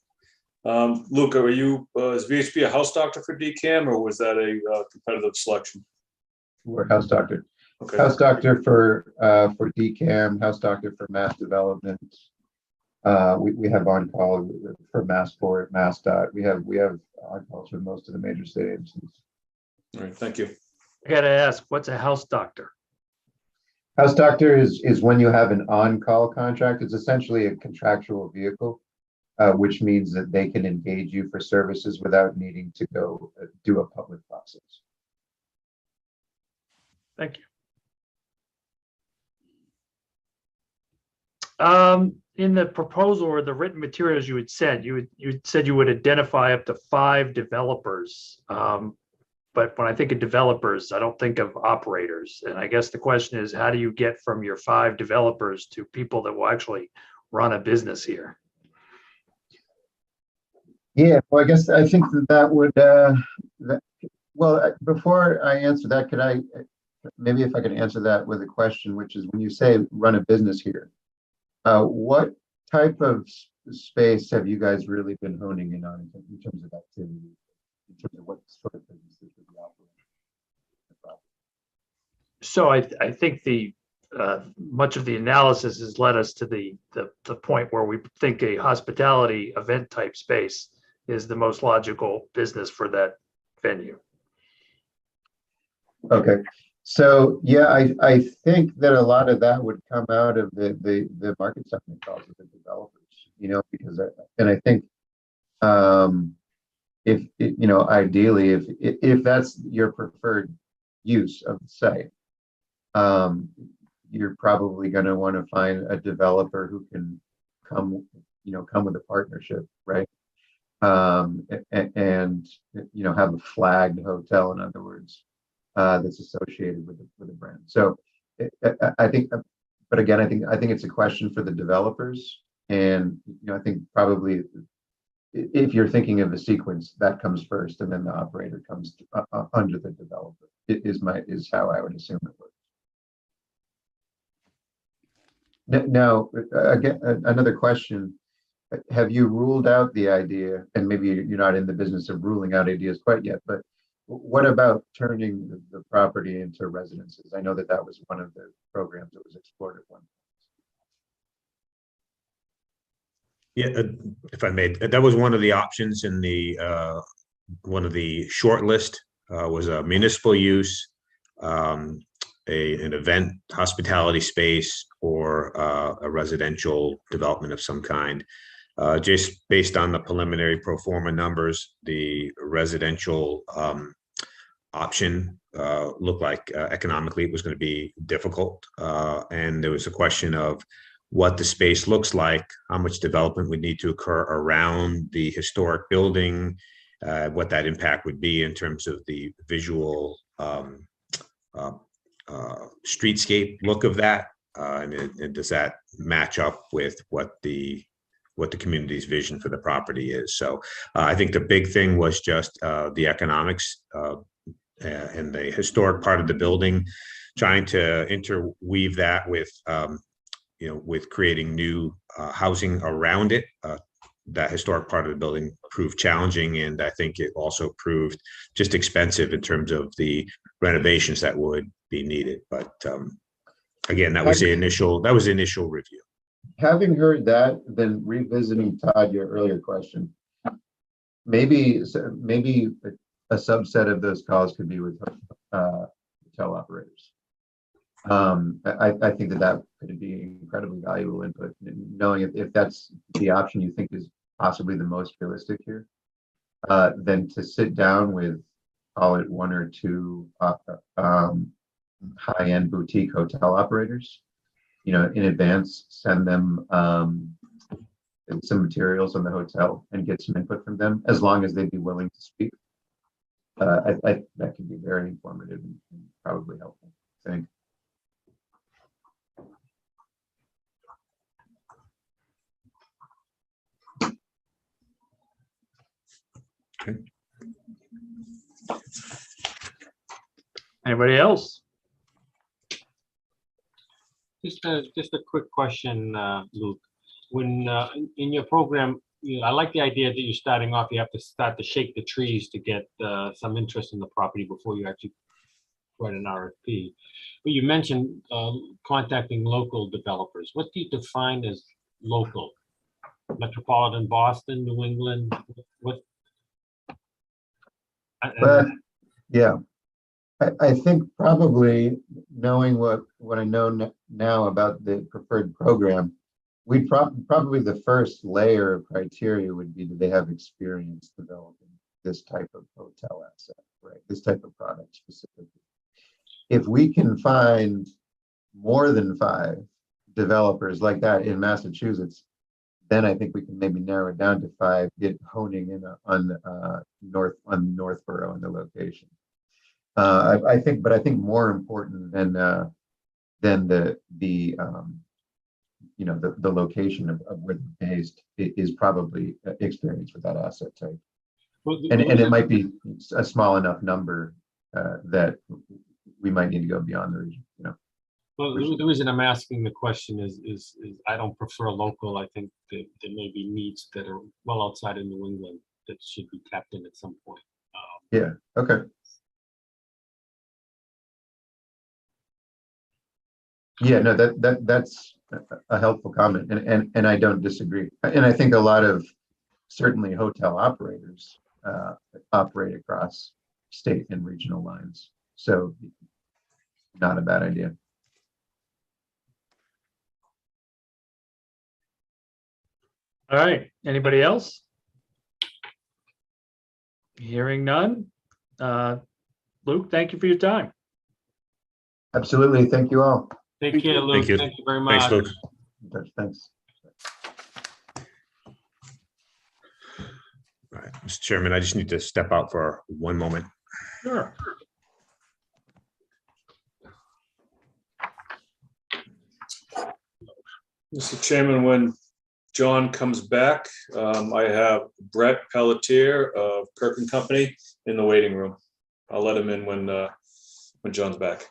Luca, are you, is VHB a house doctor for DCAM, or was that a competitive selection? We're house doctor. Okay, House doctor for DCAM, house doctor for mass development. We have on-call for Massport, MassDOT. We have on-calls for most of the major state agencies. all right, thank you. I gotta ask, what's a house doctor? House doctor is when you have an on-call contract. It's essentially a contractual vehicle, which means that they can engage you for services without needing to go do a public process. Thank you. In the proposal or the written materials you had said, you said you would identify up to 5 developers. But when I think of developers, I don't think of operators. And I guess the question is, how do you get from your 5 developers to people that will actually run a business here? Yeah, well, I think that would, well, before I answer that, could I, maybe if I could answer that with a question, which is when you say run a business here, what type of space have you guys really been honing in on in terms of activity, in terms of what sort of businesses would be operating? So I think much of the analysis has led us to the point where we think a hospitality event type space is the most logical business for that venue. Okay, so yeah, I think that a lot of that would come out of the market segment calls of the developers, because I think if ideally if that's your preferred use of the site, you're probably going to want to find a developer who can come with a partnership, right? And have a flagged hotel, in other words, that's associated with the brand. So I think, but again, I think it's a question for the developers, and I think probably if you're thinking of a sequence, that comes first, and then the operator comes under the developer. Is how I would assume it works. Now, again, another question. Have you ruled out the idea, and maybe you're not in the business of ruling out ideas quite yet, but what about turning the property into residences? I know that was one of the programs that was explored at one point. Yeah, if I may, that was one of the options in the one of the short list was a municipal use, an event hospitality space, or a residential development of some kind. Just based on the preliminary pro forma numbers, the residential option looked like economically it was going to be difficult. And there was a question of what the space looks like, how much development would need to occur around the historic building, what that impact would be in terms of the visual streetscape look of that. And does that match up with what the community's vision for the property is? So I think the big thing was just the economics and the historic part of the building, trying to interweave that with with creating new housing around it. That historic part of the building proved challenging, and I think it also proved just expensive in terms of the renovations that would be needed. But again, that was the initial review. Having heard that, then revisiting, Todd, your earlier question, maybe a subset of those calls could be with hotel operators. I think that could be incredibly valuable input, knowing if that's the option you think is possibly the most realistic here, then to sit down with, call it 1 or 2 high-end boutique hotel operators, in advance, send them some materials on the hotel and get some input from them, as long as they'd be willing to speak. That could be very informative and probably helpful, I think. Okay. Anybody else? Just a quick question, Luke. When in your program, I like the idea that you're starting off, you have to start to shake the trees to get some interest in the property before you actually write an RFP. But you mentioned contacting local developers. What do you define as local? Metropolitan Boston, New England? What? But yeah, I think probably knowing what I know now about the preferred program, we'd probably the first layer of criteria would be that they have experience developing this type of hotel asset, right? This type of product specifically. If we can find more than 5 developers like that in Massachusetts, then I think we can maybe narrow it down to 5, get honing in on Northborough and the location. I think more important than the location of where they're based is probably experience with that asset type. Well, And it might be a small enough number that we might need to go beyond the region, Well, the reason I'm asking the question is I don't prefer local. I think that there may be needs that are well outside of New England that should be tapped in at some point. Yeah, okay. Yeah, no, that's a helpful comment, and I don't disagree. And I think a lot of certainly hotel operators operate across state and regional lines, so not a bad idea. All right, anybody else? Hearing none. Luke, thank you for your time. Absolutely, thank you all. Take care, Luke. you. Thank you very much. Thanks, Luke. Thanks. All right, Mr. Chairman, I just need to step out for one moment. Sure. Mr. Chairman, when John comes back, I have Brett Pelletier of Kirk and Company in the waiting room. I'll let him in when John's back.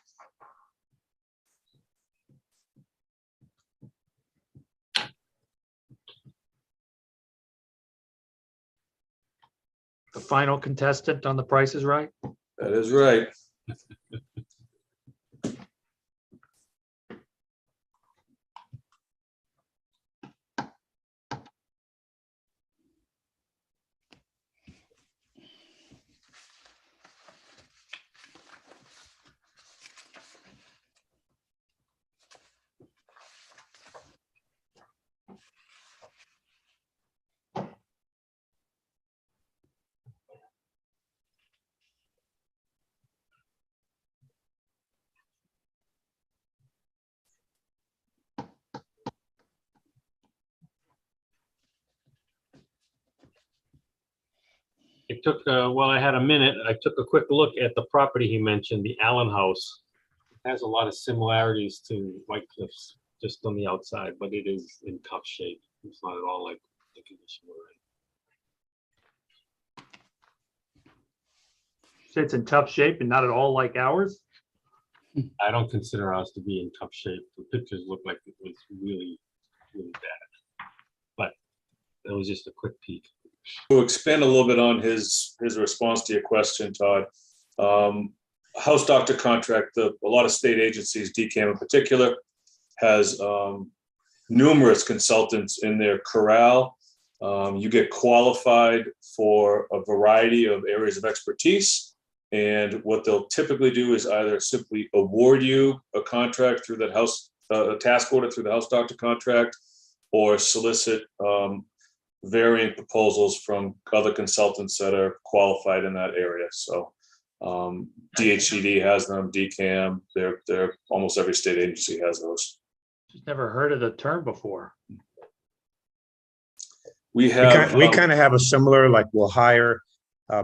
The final contestant on The Price is Right. That is right. It took, well, I had a minute. I took a quick look at the property he mentioned, the Allen House. It has a lot of similarities to White Cliffs, just on the outside, but it is in tough shape. It's not at all like the condition we're in. So it's in tough shape and not at all like ours. I don't consider ours to be in tough shape. The pictures look like it was really, really bad. But it was just a quick peek. To expand a little bit on his response to your question, Todd, house doctor contract, a lot of state agencies, DCAM in particular, has numerous consultants in their corral. You get qualified for a variety of areas of expertise, and what they'll typically do is either simply award you a contract through that house, a task order through the house doctor contract, or solicit varying proposals from other consultants that are qualified in that area. So DHCD has them, DCAM, they're almost every state agency has those. Just never heard of the term before. We have We kind of have a similar, like we'll hire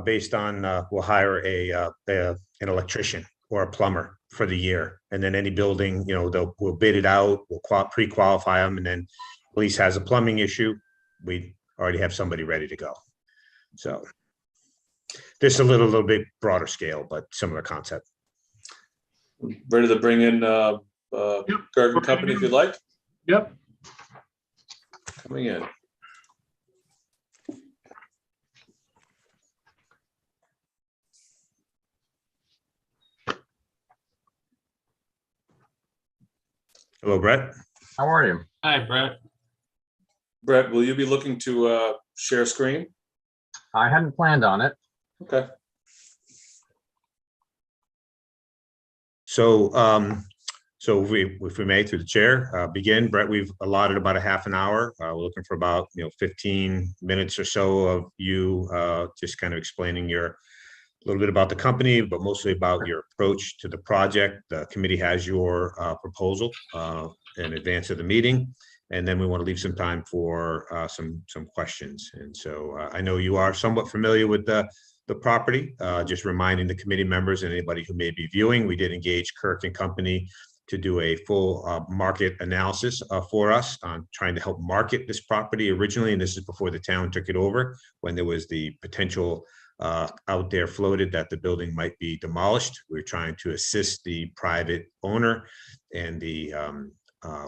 based on, we'll hire an electrician or a plumber for the year. And then any building, we'll bid it out, we'll pre-qualify them. And then police has a plumbing issue, we already have somebody ready to go. So this is a little bit broader scale, but similar concept. ready to bring in Kirk and Company if you'd like. Yep. Coming in. Hello, Brett. How are you? Hi, Brett. Brett, will you be looking to share screen? I hadn't planned on it. Okay. So, if we may, through the chair, begin. Brett, we've allotted about a half an hour. We're looking for about 15 minutes or so of you just kind of explaining a little bit about the company, but mostly about your approach to the project. The committee has your proposal in advance of the meeting, and then we want to leave some time for some questions. And so I know you are somewhat familiar with the property. Just reminding the committee members and anybody who may be viewing, we did engage Kirk and Company to do a full market analysis for us on trying to help market this property originally. And this is before the town took it over, when there was the potential out there floated that the building might be demolished. We're trying to assist the private owner and the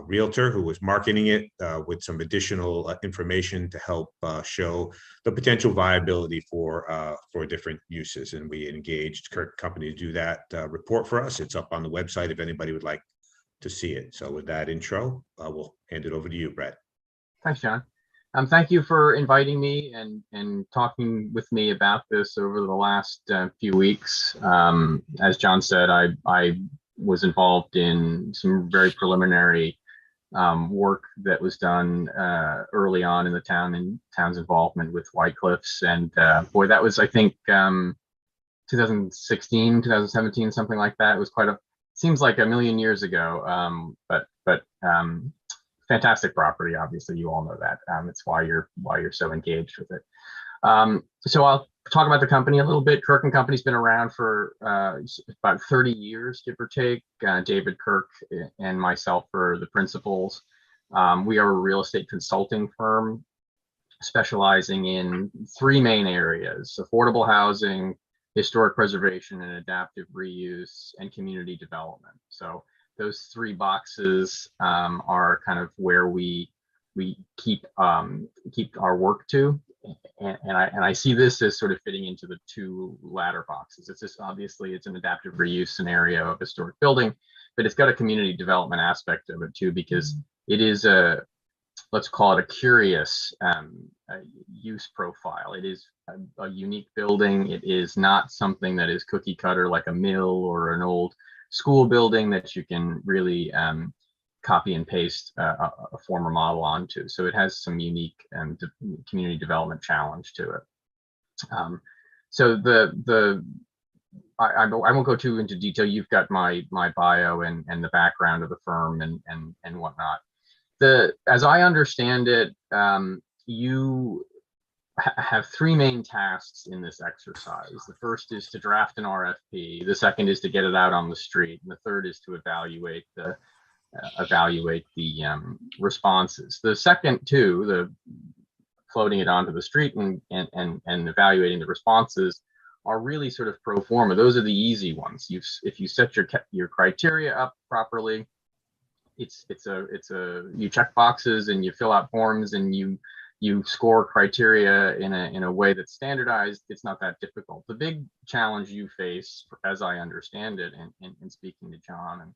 realtor who was marketing it with some additional information to help show the potential viability for different uses. And we engaged Kirk Company to do that report for us. It's up on the website if anybody would like to see it. So with that intro, we'll hand it over to you, Brett. Thanks, John. Thank you for inviting me and talking with me about this over the last few weeks. As John said, I was involved in some very preliminary work that was done early on in the town's involvement with White Cliffs. And boy, that was, I think, 2016, 2017, something like that. It was seems like a million years ago, but fantastic property. Obviously, you all know that. It's why you're so engaged with it. So I'll talk about the company a little bit. Kirk and Company's been around for about 30 years, give or take. David Kirk and myself are the principals. We are a real estate consulting firm specializing in three main areas: affordable housing, historic preservation and adaptive reuse, and community development. So those three boxes are kind of where we keep our work to, and I see this as sort of fitting into the two latter boxes. It's just obviously it's an adaptive reuse scenario of a historic building, but it's got a community development aspect of it too, because it is let's call it a curious use profile. It is a unique building. It is not something that is cookie cutter like a mill or an old school building that you can really copy and paste a former model onto. So it has some unique community development challenge to it. So I won't go too into detail. You've got my bio and the background of the firm and whatnot. As I understand it, you have three main tasks in this exercise. The first is to draft an RFP. The second is to get it out on the street. And the third is to evaluate the responses. The second two, the floating it onto the street and evaluating the responses, are really sort of pro forma. Those are the easy ones. If you set your criteria up properly, you check boxes and you fill out forms and you score criteria in a way that's standardized. It's not that difficult. The big challenge you face, as I understand it, in speaking to John,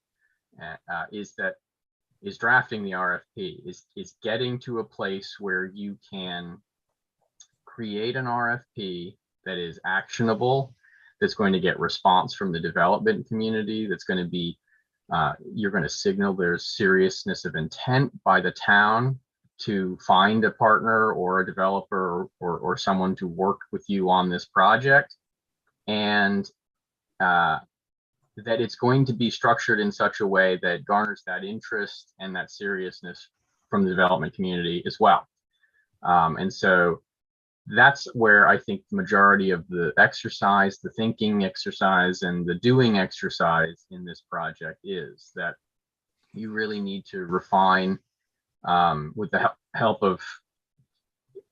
is drafting the RFP, is getting to a place where you can create an RFP that is actionable, that's going to get response from the development community, that's going to be you're going to signal there's seriousness of intent by the town to find a partner or a developer or someone to work with you on this project, and that it's going to be structured in such a way that garners that interest and that seriousness from the development community as well. And so that's where I think the majority of the exercise, the thinking exercise and the doing exercise in this project is, that you really need to refine with the help of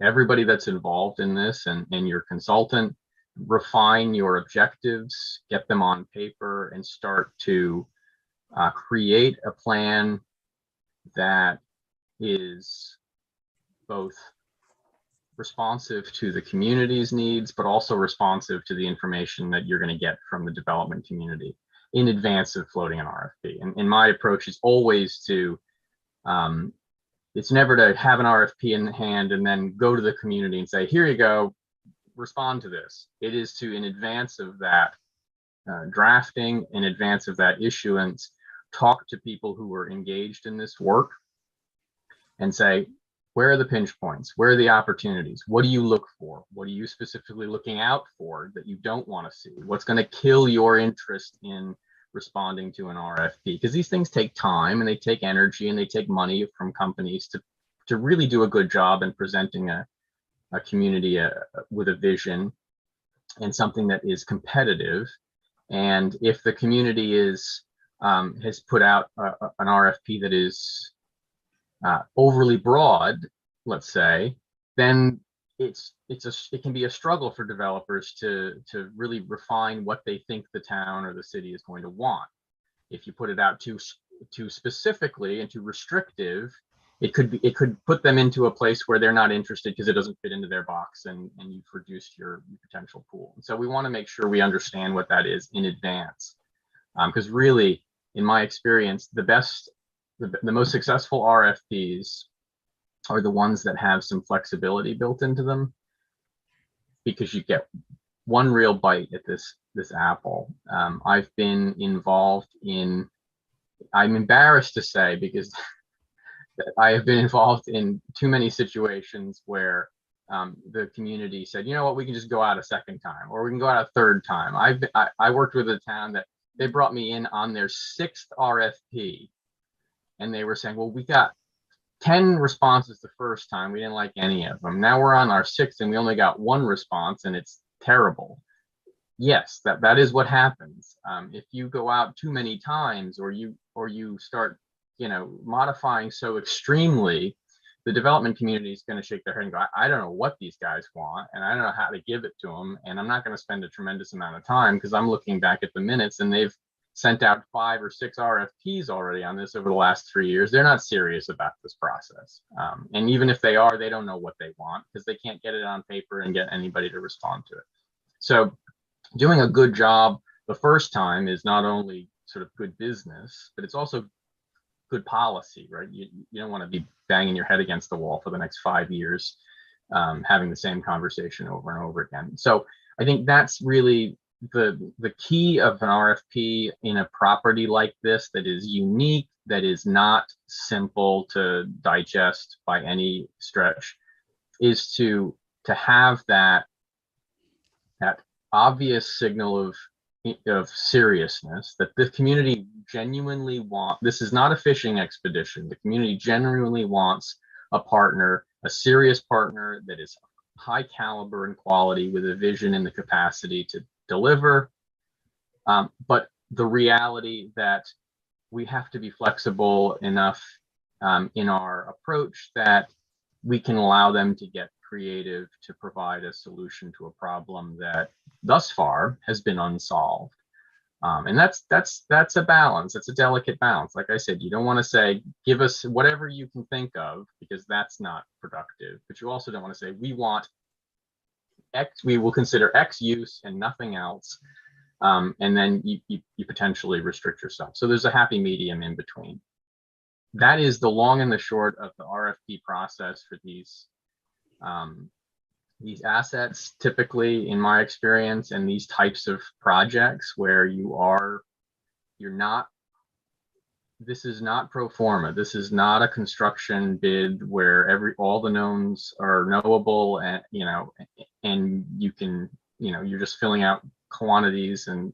everybody that's involved in this and your consultant, refine your objectives, get them on paper, and start to create a plan that is both responsive to the community's needs, but also responsive to the information that you're going to get from the development community. in advance of floating an RFP. And my approach is always to, it's never to have an RFP in hand and then go to the community and say, here you go, respond to this. It is to, in advance of that drafting, in advance of that issuance, talk to people who are engaged in this work and say, where are the pinch points? Where are the opportunities? What do you look for? What are you specifically looking out for that you don't want to see? What's going to kill your interest in responding to an RFP? Because these things take time and they take energy and they take money from companies to really do a good job in presenting a community with a vision and something that is competitive. And if the community is has put out an RFP that is overly broad, let's say, then it can be a struggle for developers to really refine what they think the town or the city is going to want. If you put it out too specifically and too restrictive, it could put them into a place where they're not interested because it doesn't fit into their box, and you've reduced your potential pool. And so we want to make sure we understand what that is in advance, because really, in my experience, the most successful RFPs are the ones that have some flexibility built into them, because you get one real bite at this apple. I've been involved in, I'm embarrassed to say, because I have been involved in too many situations where the community said, you know what, we can just go out a second time, or we can go out a third time. I worked with a town that they brought me in on their 6th RFP. And they were saying, well, we got 10 responses the first time. We didn't like any of them. Now we're on our 6th and we only got 1 response and it's terrible. Yes, that is what happens. If you go out too many times, or you start, modifying so extremely, the development community is going to shake their head and go, I don't know what these guys want, and I don't know how to give it to them. And I'm not going to spend a tremendous amount of time, because I'm looking back at the minutes and they've sent out 5 or 6 RFPs already on this over the last 3 years. They're not serious about this process. And even if they are, they don't know what they want, because they can't get it on paper and get anybody to respond to it. So doing a good job the first time is not only sort of good business, but it's also good policy, right? You don't want to be banging your head against the wall for the next 5 years, having the same conversation over and over again. So I think that's really the key of an RFP in a property like this, that is unique, that is not simple to digest by any stretch, is to have that obvious signal of seriousness, that the community genuinely want. This is not a fishing expedition. The community genuinely wants a partner, a serious partner that is high caliber and quality, with a vision and the capacity to deliver. But the reality that we have to be flexible enough in our approach that we can allow them to get creative to provide a solution to a problem that thus far has been unsolved. And that's a balance. It's a delicate balance. Like I said, you don't want to say, give us whatever you can think of, because that's not productive. But you also don't want to say, we want X, we will consider X use and nothing else. And then you potentially restrict yourself. So there's a happy medium in between. That is the long and the short of the RFP process for these assets, typically, in my experience, and these types of projects where this is not pro forma. This is not a construction bid where all the knowns are knowable, and and you can, you're just filling out quantities. And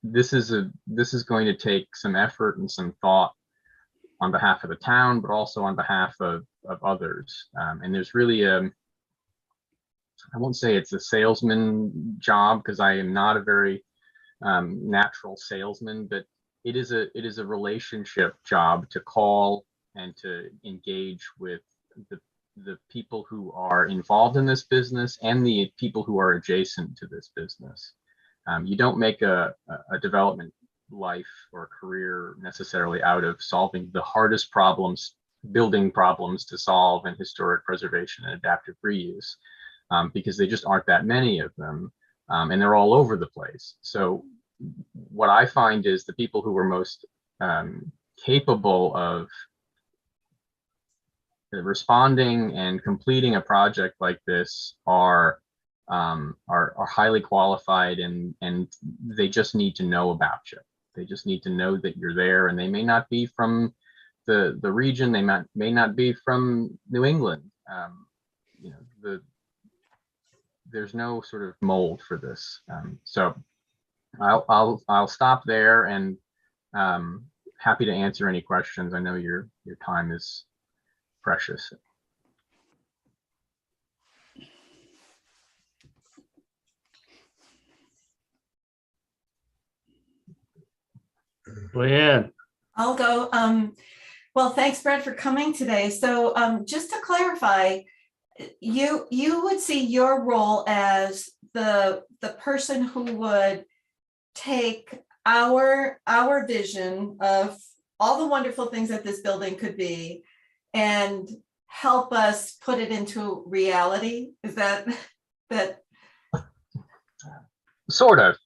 this is going to take some effort and some thought on behalf of the town, but also on behalf of others. And there's really I won't say it's a salesman job, because I am not a very natural salesman, but it is a relationship job to call and to engage with the people who are involved in this business and the people who are adjacent to this business. You don't make a development life or career necessarily out of solving the hardest problems, building problems to solve in historic preservation and adaptive reuse, because they just aren't that many of them, and they're all over the place. So what I find is the people who are most capable of responding and completing a project like this are highly qualified, and they just need to know about you. They just need to know that you're there, and they may not be from the region. They may not be from New England. You know, there's no sort of mold for this. So I'll stop there, and happy to answer any questions. I know your time is precious. Leanne, I'll go. Well, thanks, Brad, for coming today. So just to clarify, you would see your role as the person who would take our vision of all the wonderful things that this building could be and help us put it into reality. Is that Sort of.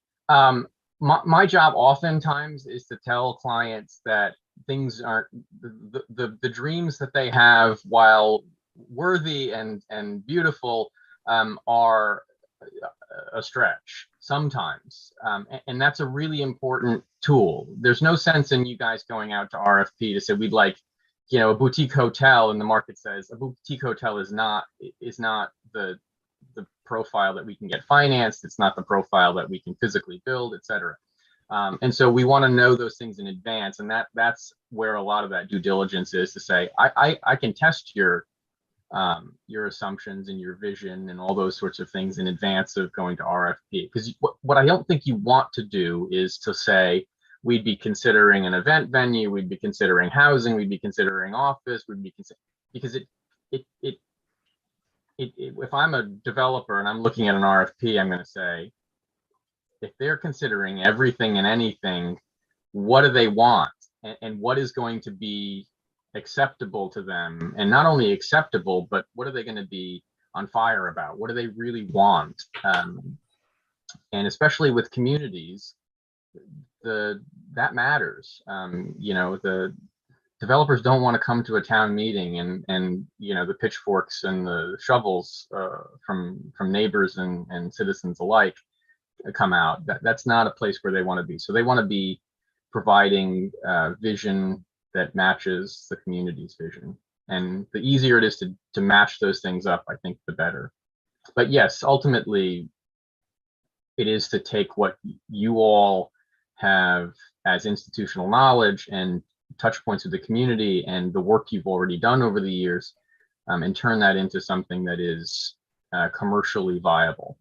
My job oftentimes is to tell clients that things aren't the dreams that they have, while worthy and beautiful, are a stretch sometimes, and that's a really important tool. There's no sense in you guys going out to RFP to say we'd like, you know, a boutique hotel, and the market says a boutique hotel is not the profile that we can get financed. It's not the profile that we can physically build, etc. And so we want to know those things in advance, and that's where a lot of that due diligence is, to say I can test your assumptions and your vision and all those sorts of things in advance of going to RFP. Because what I don't think you want to do is to say we'd be considering an event venue, we'd be considering housing, we'd be considering office, because if I'm a developer and I'm looking at an RFP, I'm going to say, if they're considering everything and anything, what do they want, and what is going to be acceptable to them? And not only acceptable, but what are they going to be on fire about? What do they really want? And especially with communities, that matters. You know, the developers don't want to come to a town meeting and you know, the pitchforks and the shovels from neighbors and citizens alike come out. That's not a place where they want to be. So they want to be providing vision that matches the community's vision. And the easier it is to match those things up, I think, the better. But yes, ultimately, it is to take what you all have as institutional knowledge and touch points with the community and the work you've already done over the years, and turn that into something that is commercially viable.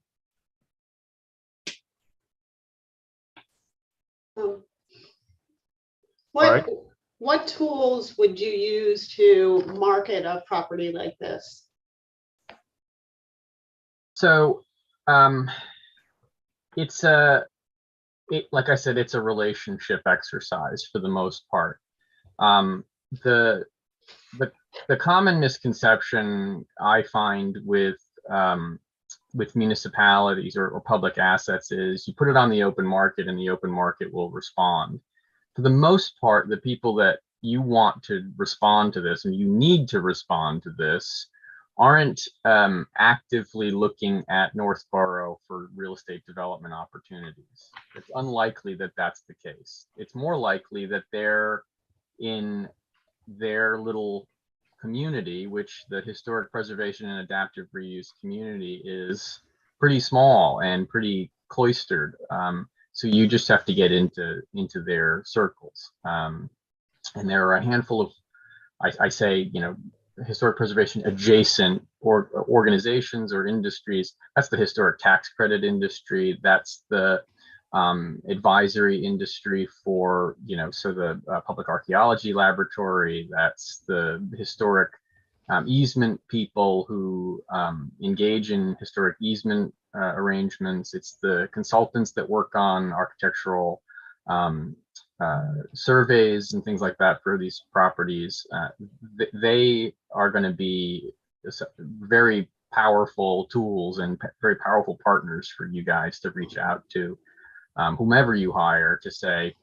What tools would you use to market a property like this? So like I said, it's a relationship exercise for the most part. The common misconception I find with municipalities or public assets is you put it on the open market and the open market will respond. For the most part, the people that you want to respond to this and you need to respond to this aren't actively looking at Northborough for real estate development opportunities. It's unlikely that that's the case. It's more likely that they're in their little community, which the historic preservation and adaptive reuse community is pretty small and pretty cloistered. So you just have to get into their circles. And there are a handful of, I say, you know, historic preservation adjacent organizations or industries. That's the historic tax credit industry. That's the advisory industry for, you know, so the public archaeology laboratory. That's the historic easement people who engage in historic easement arrangements. It's the consultants that work on architectural surveys and things like that for these properties. They are going to be very powerful tools and very powerful partners for you guys to reach out to. whomever you hire, to say,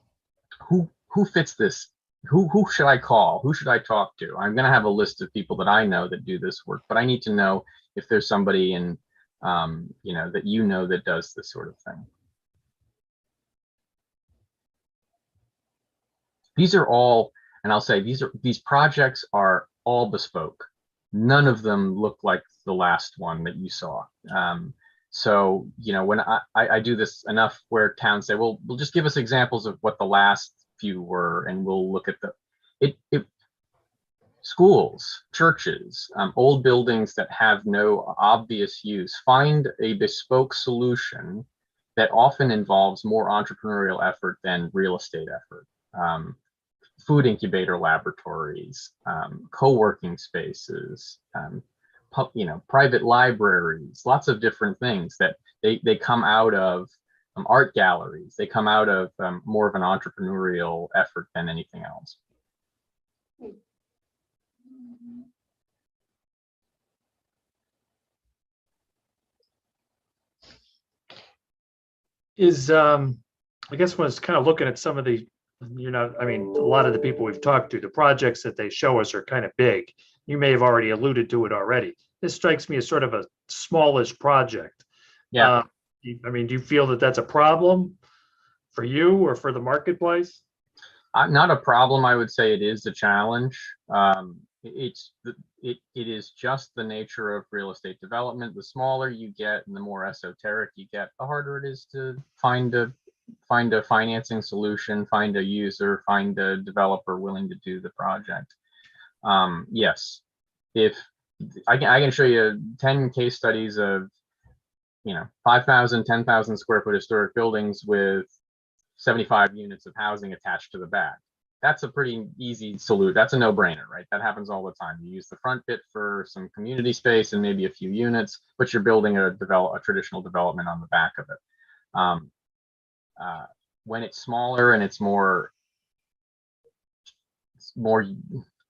who fits this? Who should I call? Who should I talk to? I'm going to have a list of people that I know that do this work, but I need to know if there's somebody in, that does this sort of thing. These are all, and I'll say these projects are all bespoke. None of them look like the last one that you saw. So, when I do this enough where towns say, well, just give us examples of what the last few were, and we'll look at schools, churches, old buildings that have no obvious use. Find a bespoke solution that often involves more entrepreneurial effort than real estate effort. Food incubator laboratories, co-working spaces, private libraries, lots of different things that they come out of art galleries. They come out of more of an entrepreneurial effort than anything else. I guess when I was kind of looking at some of the, a lot of the people we've talked to, the projects that they show us are kind of big. You may have already alluded to it already. This strikes me as sort of a smallish project. Yeah. Do you feel that that's a problem for you or for the marketplace? Not a problem. I would say it is a challenge. It is just the nature of real estate development. The smaller you get and the more esoteric you get, the harder it is to find a financing solution, find a user, find a developer willing to do the project. Yes, if I can show you 10 case studies of 5,000, 10,000 square foot historic buildings with 75 units of housing attached to the back. That's a pretty easy solution. That's a no-brainer, right? That happens all the time. You use the front bit for some community space and maybe a few units, but you're building a traditional development on the back of it. When it's smaller and it's more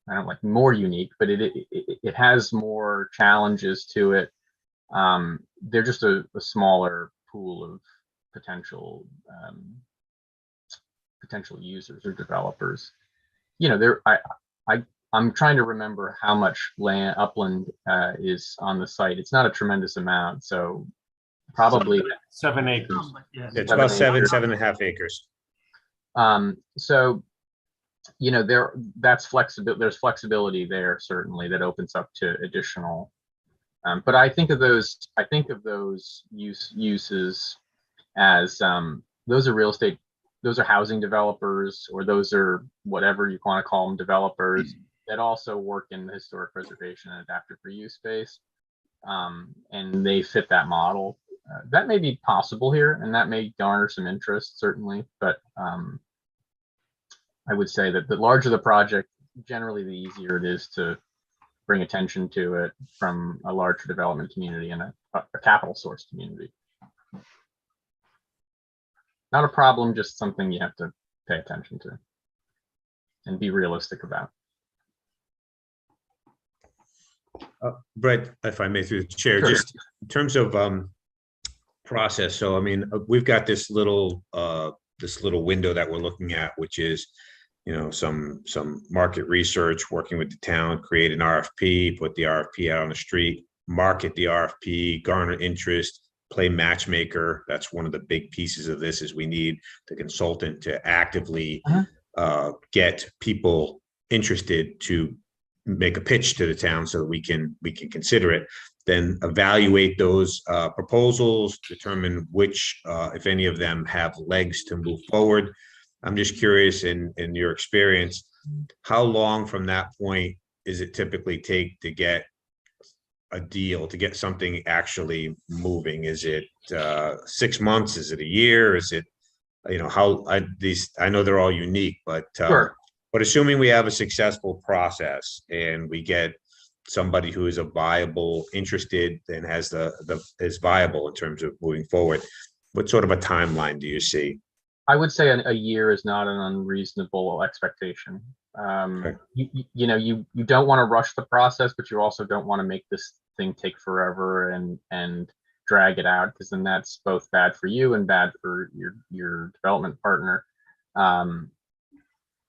I don't like more unique, but it has more challenges to it. They're just a smaller pool of potential users or developers. I'm trying to remember how much upland is on the site. It's not a tremendous amount, so probably 7 acres. It's about 7.5 acres. So that's flexible. There's flexibility there, certainly, that opens up to additional. But I think of those uses as those are real estate, those are housing developers, or those are whatever you want to call them, developers that also work in the historic preservation and adaptive reuse space, and they fit that model. That may be possible here, and that may garner some interest, certainly. But I would say that the larger the project, generally the easier it is to bring attention to it from a larger development community and a capital source community. Not a problem, just something you have to pay attention to and be realistic about. Brett, if I may, through the chair, Sure. just in terms of process. So, we've got this little window that we're looking at, which is, some market research, working with the town, create an RFP, put the RFP out on the street, market the RFP, garner interest, play matchmaker. That's one of the big pieces of this, is we need the consultant to actively get people interested to make a pitch to the town so that we can consider it, then evaluate those proposals, determine which, if any of them have legs to move forward. I'm just curious, in your experience, how long from that point is it typically take to get a deal, to get something actually moving? Is it 6 months? Is it a year? Is it, I know they're all unique, but Sure. But assuming we have a successful process and we get somebody who is a viable, interested, and is viable in terms of moving forward, what sort of a timeline do you see? I would say a year is not an unreasonable expectation. Okay. You don't want to rush the process, but you also don't want to make this thing take forever and drag it out, because then that's both bad for you and bad for your development partner.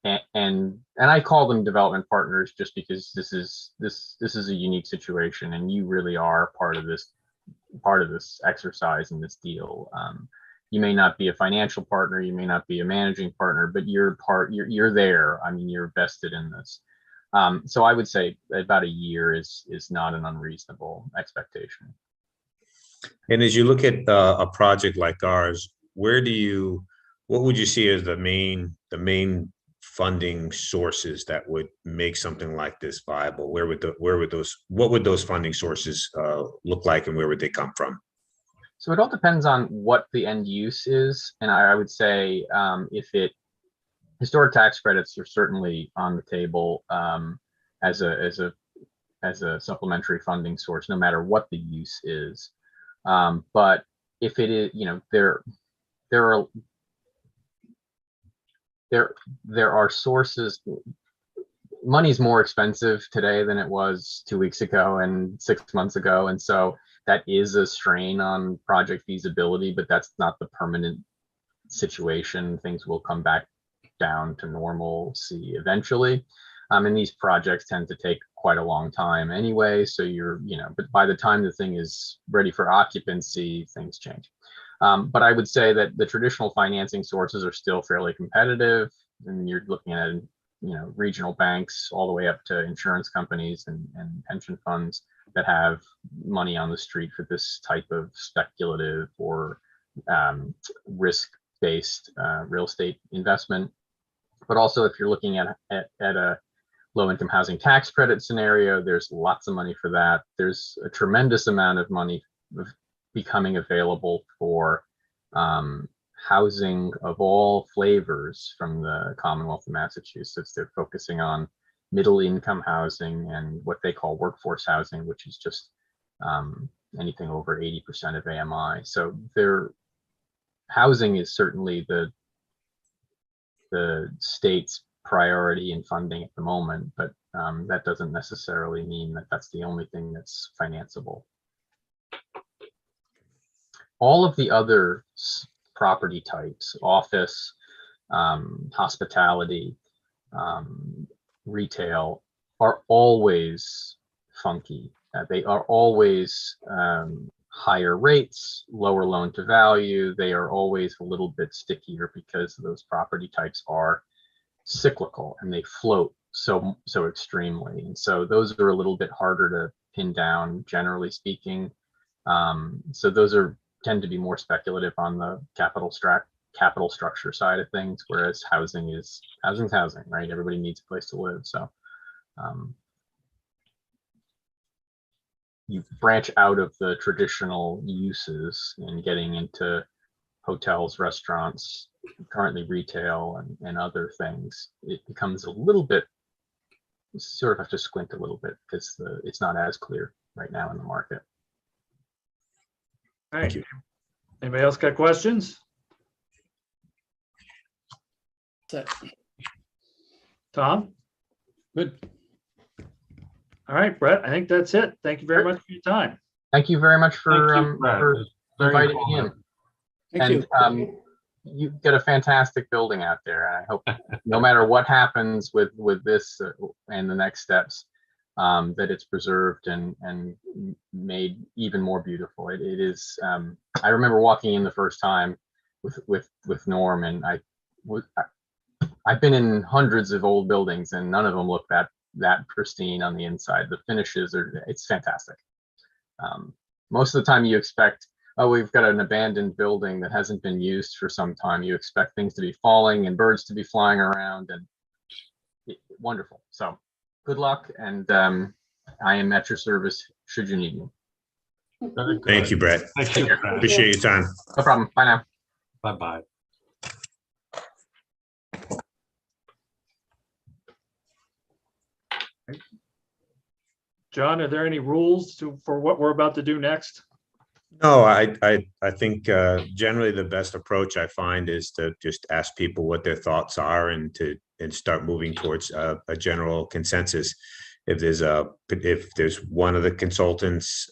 And I call them development partners just because this is a unique situation, and you really are part of this exercise and this deal. You may not be a financial partner, you may not be a managing partner, but you're there. I mean, you're vested in this. So I would say about a year is not an unreasonable expectation. And as you look at a project like ours, what would you see as the main funding sources that would make something like this viable? What would those funding sources look like, and where would they come from? So it all depends on what the end use is, and I would say historic tax credits are certainly on the table as a supplementary funding source, no matter what the use is. But if it is, there are sources. Money's more expensive today than it was 2 weeks ago and 6 months ago, and so that is a strain on project feasibility, but that's not the permanent situation. Things will come back down to normalcy eventually. And these projects tend to take quite a long time anyway. So but by the time the thing is ready for occupancy, things change. But I would say that the traditional financing sources are still fairly competitive, and you're looking at, regional banks all the way up to insurance companies and pension funds that have money on the street for this type of speculative or risk-based real estate investment. But also, if you're looking at a low-income housing tax credit scenario, there's lots of money for that. There's a tremendous amount of money becoming available for housing of all flavors from the Commonwealth of Massachusetts. They're focusing on middle-income housing and what they call workforce housing, which is just anything over 80% of AMI. So their housing is certainly the state's priority in funding at the moment, but that doesn't necessarily mean that that's the only thing that's financeable. All of the other property types, office, hospitality, retail, are always funky. They are always higher rates, lower loan to value. They are always a little bit stickier because those property types are cyclical and they float so extremely. And so those are a little bit harder to pin down, generally speaking. So those tend to be more speculative on the capital structure side of things, whereas housing's housing, right? Everybody needs a place to live. So you branch out of the traditional uses and getting into hotels, restaurants, currently retail, and other things, it becomes a little bit, you sort of have to squint a little bit because it's not as clear right now in the market. All right. Anybody else got questions? Tom? Good. All right, Brett, I think that's it. Thank you very much for your time. Thank you very much for inviting me in. Thank you. You've got a fantastic building out there. And I hope no matter what happens with this and the next steps, that it's preserved and made even more beautiful. It is. I remember walking in the first time with Norm, and I've been in hundreds of old buildings, and none of them look that pristine on the inside. The finishes it's fantastic. Most of the time you expect, oh, we've got an abandoned building that hasn't been used for some time. You expect things to be falling and birds to be flying around, and wonderful. So good luck, and I am at your service should you need me. Thank you, Brett. Thank you. Appreciate your time. No problem. Bye now. Bye-bye. John, are there any rules for what we're about to do next? No, I think generally the best approach I find is to just ask people what their thoughts are and start moving towards a general consensus. If there's one of the consultants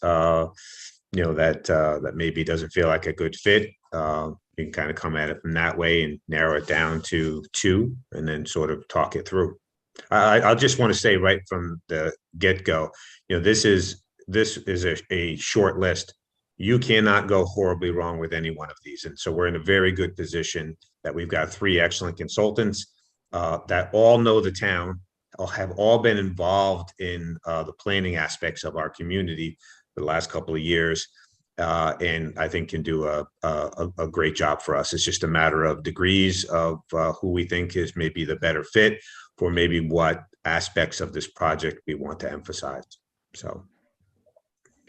that maybe doesn't feel like a good fit, we can kind of come at it from that way and narrow it down to 2 and then sort of talk it through. I'll just want to say right from the get-go, this is a short list. You cannot go horribly wrong with any one of these. And so we're in a very good position that we've got 3 excellent consultants that all know the town, have all been involved in the planning aspects of our community for the last couple of years. And I think can do a great job for us. It's just a matter of degrees of who we think is maybe the better fit for maybe what aspects of this project we want to emphasize. So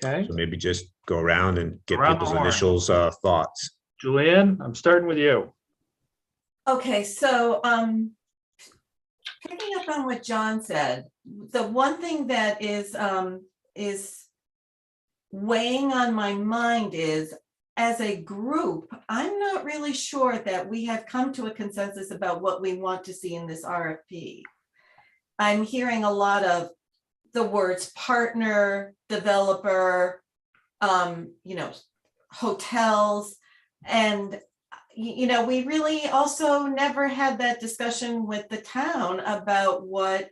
Okay, maybe just go around and get Around the people's horn. initials, thoughts. Julianne, I'm starting with you. Okay, so picking up on what John said, the one thing that is weighing on my mind is, as a group, I'm not really sure that we have come to a consensus about what we want to see in this RFP. I'm hearing a lot of the words partner, developer, hotels, and we really also never had that discussion with the town about what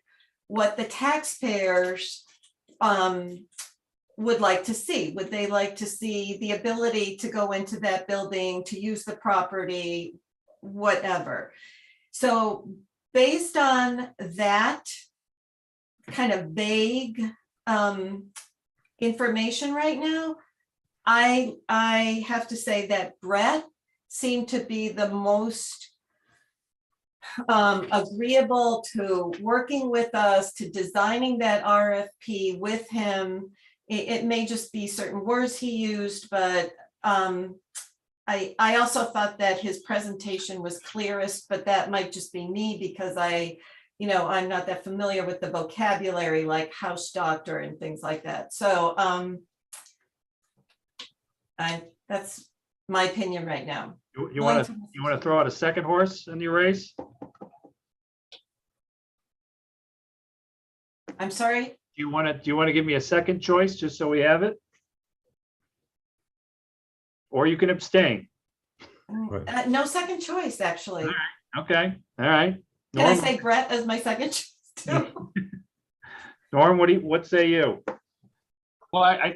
the taxpayers would like to see. Would they like to see the ability to go into that building, to use the property, whatever? So based on that kind of vague information right now, I have to say that Brett seemed to be the most agreeable to working with us, to designing that RFP with him. It may just be certain words he used, but I also thought that his presentation was clearest, but that might just be me because I'm not that familiar with the vocabulary like house doctor and things like that. So that's my opinion right now. You want to throw out a second horse in your race? I'm sorry? Do you want to give me a second choice just so we have it? Or you can abstain. No second choice, actually. All right. Okay, all right. Can I Norm, say Brett as my second choice too? Norm, what say you? Well, I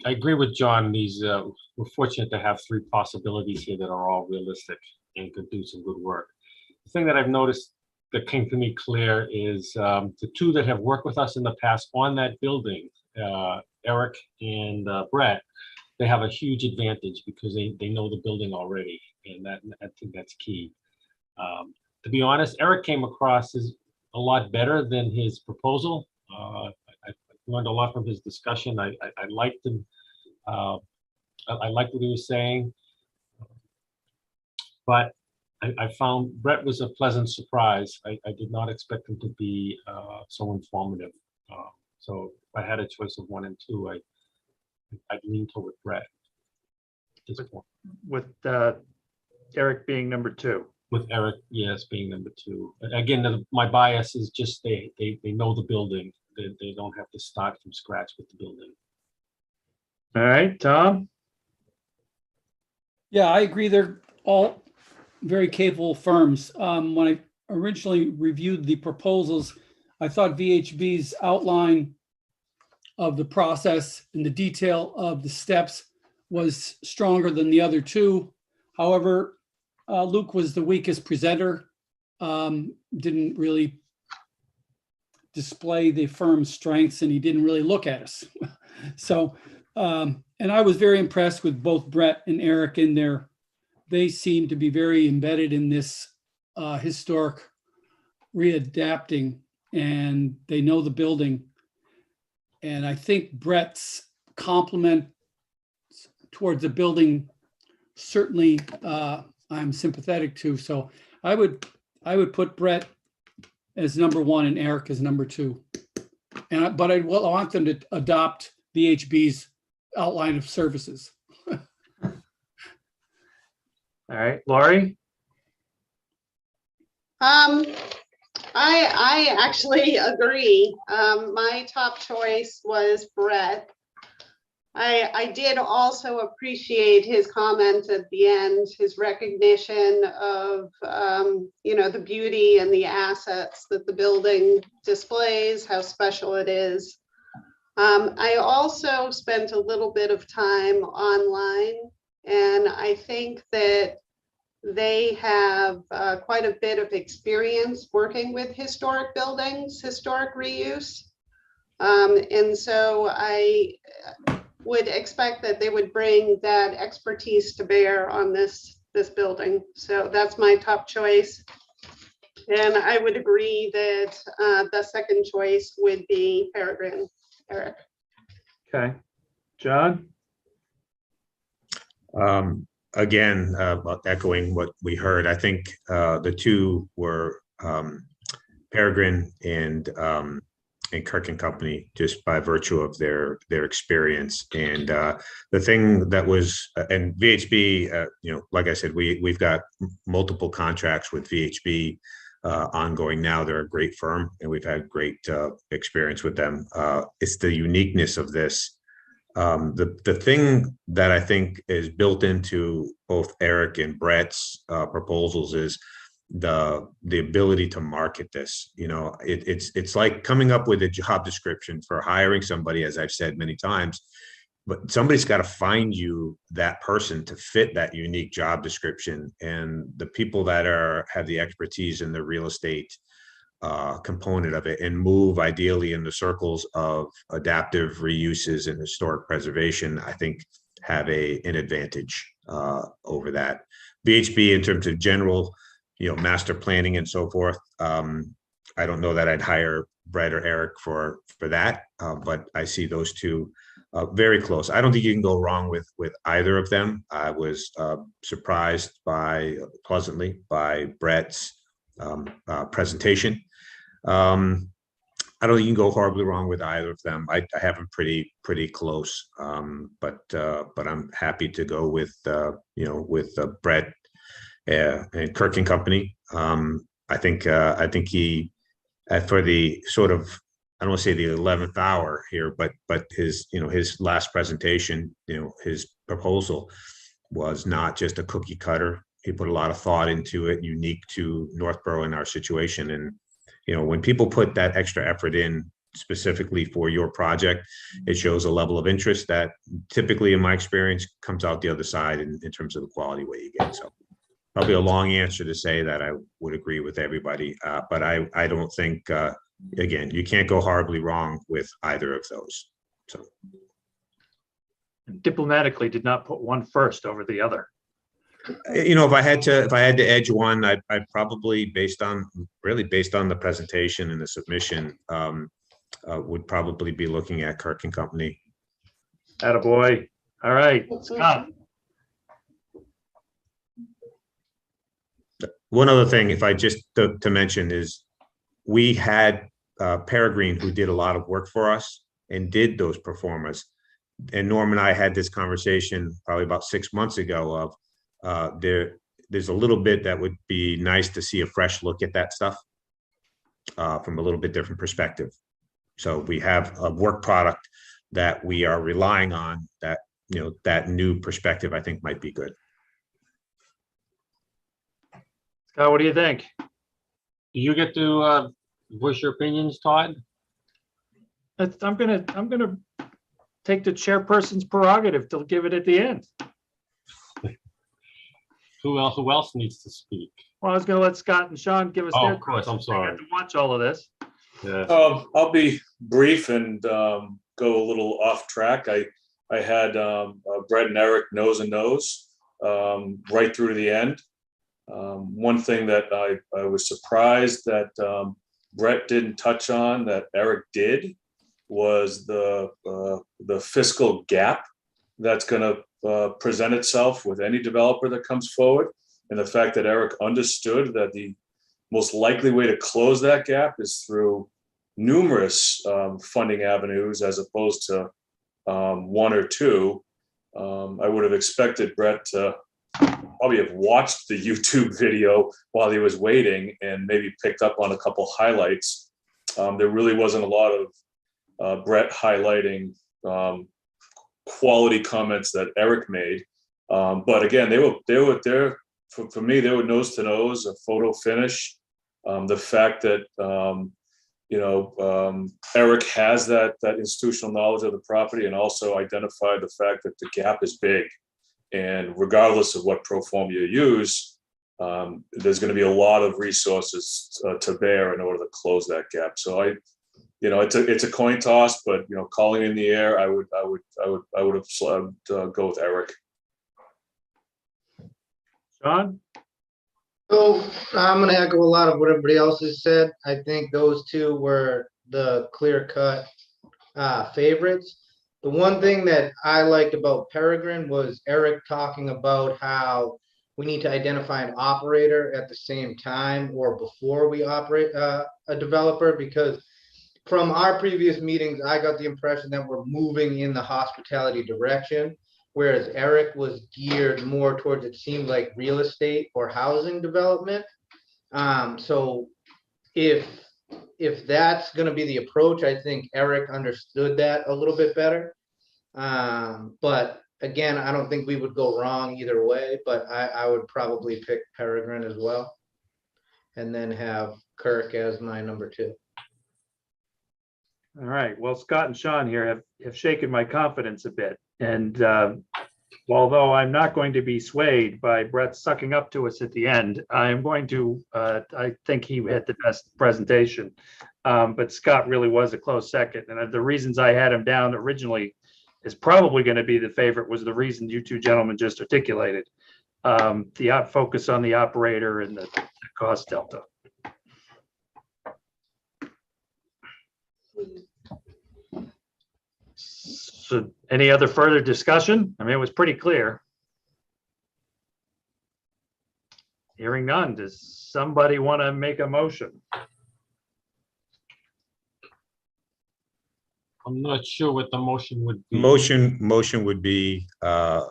agree with John. We're fortunate to have 3 possibilities here that are all realistic and could do some good work. The thing that I've noticed that came to me clear is the 2 that have worked with us in the past on that building, Eric and Brett, they have a huge advantage because they know the building already, and I think that's key. To be honest, Eric came across as a lot better than his proposal. I learned a lot from his discussion. I liked him. I liked what he was saying, but I found Brett was a pleasant surprise. I did not expect him to be so informative. So if I had a choice of 1 and 2, I'd lean toward Brett at this point. With Eric being number 2. With Eric, yes, being number 2. Again, my bias is just they know the building. They don't have to start from scratch with the building. All right, Tom? Yeah, I agree. They're all very capable firms. When I originally reviewed the proposals, I thought VHB's outline of the process and the detail of the steps was stronger than the other 2. However, Luke was the weakest presenter, didn't really display the firm's strengths, and he didn't really look at us. So, and I was very impressed with both Brett and Eric in there. They seem to be very embedded in this historic readapting, and they know the building. And I think Brett's compliment towards the building, certainly I'm sympathetic to. So I would put Brett as number 1 and Eric as number 2. But I want them to adopt VHB's outline of services. All right, Laurie? I actually agree. My top choice was Brett. I did also appreciate his comment at the end, his recognition of, the beauty and the assets that the building displays, how special it is. I also spent a little bit of time online, and I think that they have quite a bit of experience working with historic buildings, historic reuse. And so I would expect that they would bring that expertise to bear on this building. So that's my top choice. And I would agree that the second choice would be Peregrine, Eric. Okay, John? Again, echoing what we heard, I think the two were Peregrine and Kirk and Company, just by virtue of their experience. And the thing that was, and VHB, like I said, we've got multiple contracts with VHB ongoing now. They're a great firm, and we've had great experience with them. It's the uniqueness of this. The thing that I think is built into both Eric and Brett's proposals is the ability to market this. It's like coming up with a job description for hiring somebody, as I've said many times, but somebody's got to find you that person to fit that unique job description. And the people that have the expertise in the real estate component of it and move ideally in the circles of adaptive reuses and historic preservation, I think have an advantage over that. VHB in terms of general, master planning and so forth. I don't know that I'd hire Brett or Eric for that, but I see those two very close. I don't think you can go wrong with either of them. I was surprised pleasantly by Brett's presentation. I don't think you can go horribly wrong with either of them. I have them pretty close, but I'm happy to go with Brett and Kirk and Company. I think he for the sort of, I don't want to say the 11th hour here, but his last presentation, his proposal was not just a cookie cutter. He put a lot of thought into it, unique to Northborough in our situation. And when people put that extra effort in specifically for your project, it shows a level of interest that typically, in my experience, comes out the other side in terms of the quality what you get. So probably a long answer to say that I would agree with everybody, but I don't think, again, you can't go horribly wrong with either of those. So Diplomatically did not put one first over the other. If I had to edge one, I'd probably, based on the presentation and the submission, would probably be looking at Kirk and Company. Attaboy. All right, Scott. One other thing, if I just to mention, is we had Peregrine, who did a lot of work for us and did those performers. And Norm and I had this conversation probably about 6 months ago of, there's a little bit that would be nice to see a fresh look at that stuff from a little bit different perspective. So we have a work product that we are relying on that, that new perspective I think might be good. Scott, what do you think? Do you get to voice your opinions, Todd? I'm gonna take the chairperson's prerogative to give it at the end. Who else needs to speak? Well, I was gonna let Scott and Sean give us Oh, their of course, I'm questions. They got sorry. to watch all of this. Yeah. I'll be brief and go a little off track. I had Brett and Eric nose and nose right through to the end. One thing that I was surprised that Brett didn't touch on that Eric did was the fiscal gap that's going to present itself with any developer that comes forward, and the fact that Eric understood that the most likely way to close that gap is through numerous funding avenues as opposed to one or two. I would have expected Brett to probably have watched the YouTube video while he was waiting and maybe picked up on a couple highlights. There really wasn't a lot of Brett highlighting quality comments that Eric made. But again, they were there for me. They were nose to nose, a photo finish. The fact that Eric has that institutional knowledge of the property, and also identified the fact that the gap is big, and regardless of what pro forma you use, there's going to be a lot of resources to bear in order to close that gap. So it's a coin toss, but calling in the air, I would have go with Eric. Sean? So I'm going to echo a lot of what everybody else has said. I think those two were the clear-cut favorites. The one thing that I liked about Peregrine was Eric talking about how we need to identify an operator at the same time or before we operate a developer, because from our previous meetings, I got the impression that we're moving in the hospitality direction, whereas Eric was geared more towards, it seemed like, real estate or housing development. So if that's going to be the approach, I think Eric understood that a little bit better. But again, I don't think we would go wrong either way, but I would probably pick Peregrine as well, and then have Kirk as my number 2. All right. Well, Scott and Sean here have shaken my confidence a bit. And although I'm not going to be swayed by Brett sucking up to us at the end, I'm going to, I think he had the best presentation. But Scott really was a close second. And the reasons I had him down originally is probably going to be the favorite was the reason you two gentlemen just articulated. The focus on the operator and the cost delta. So any other further discussion? I mean, it was pretty clear. Hearing none, does somebody want to make a motion? I'm not sure what the motion would be. Motion would be to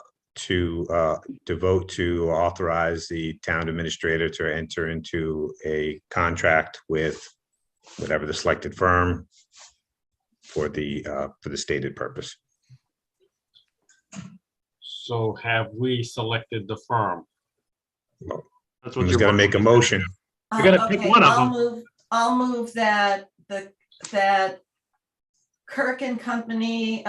vote to authorize the town administrator to enter into a contract with whatever the selected firm for the stated purpose. So have we selected the firm? That's what Who's you're going to make a motion? You're gonna pick one of them. I'll move that that Kirk and Company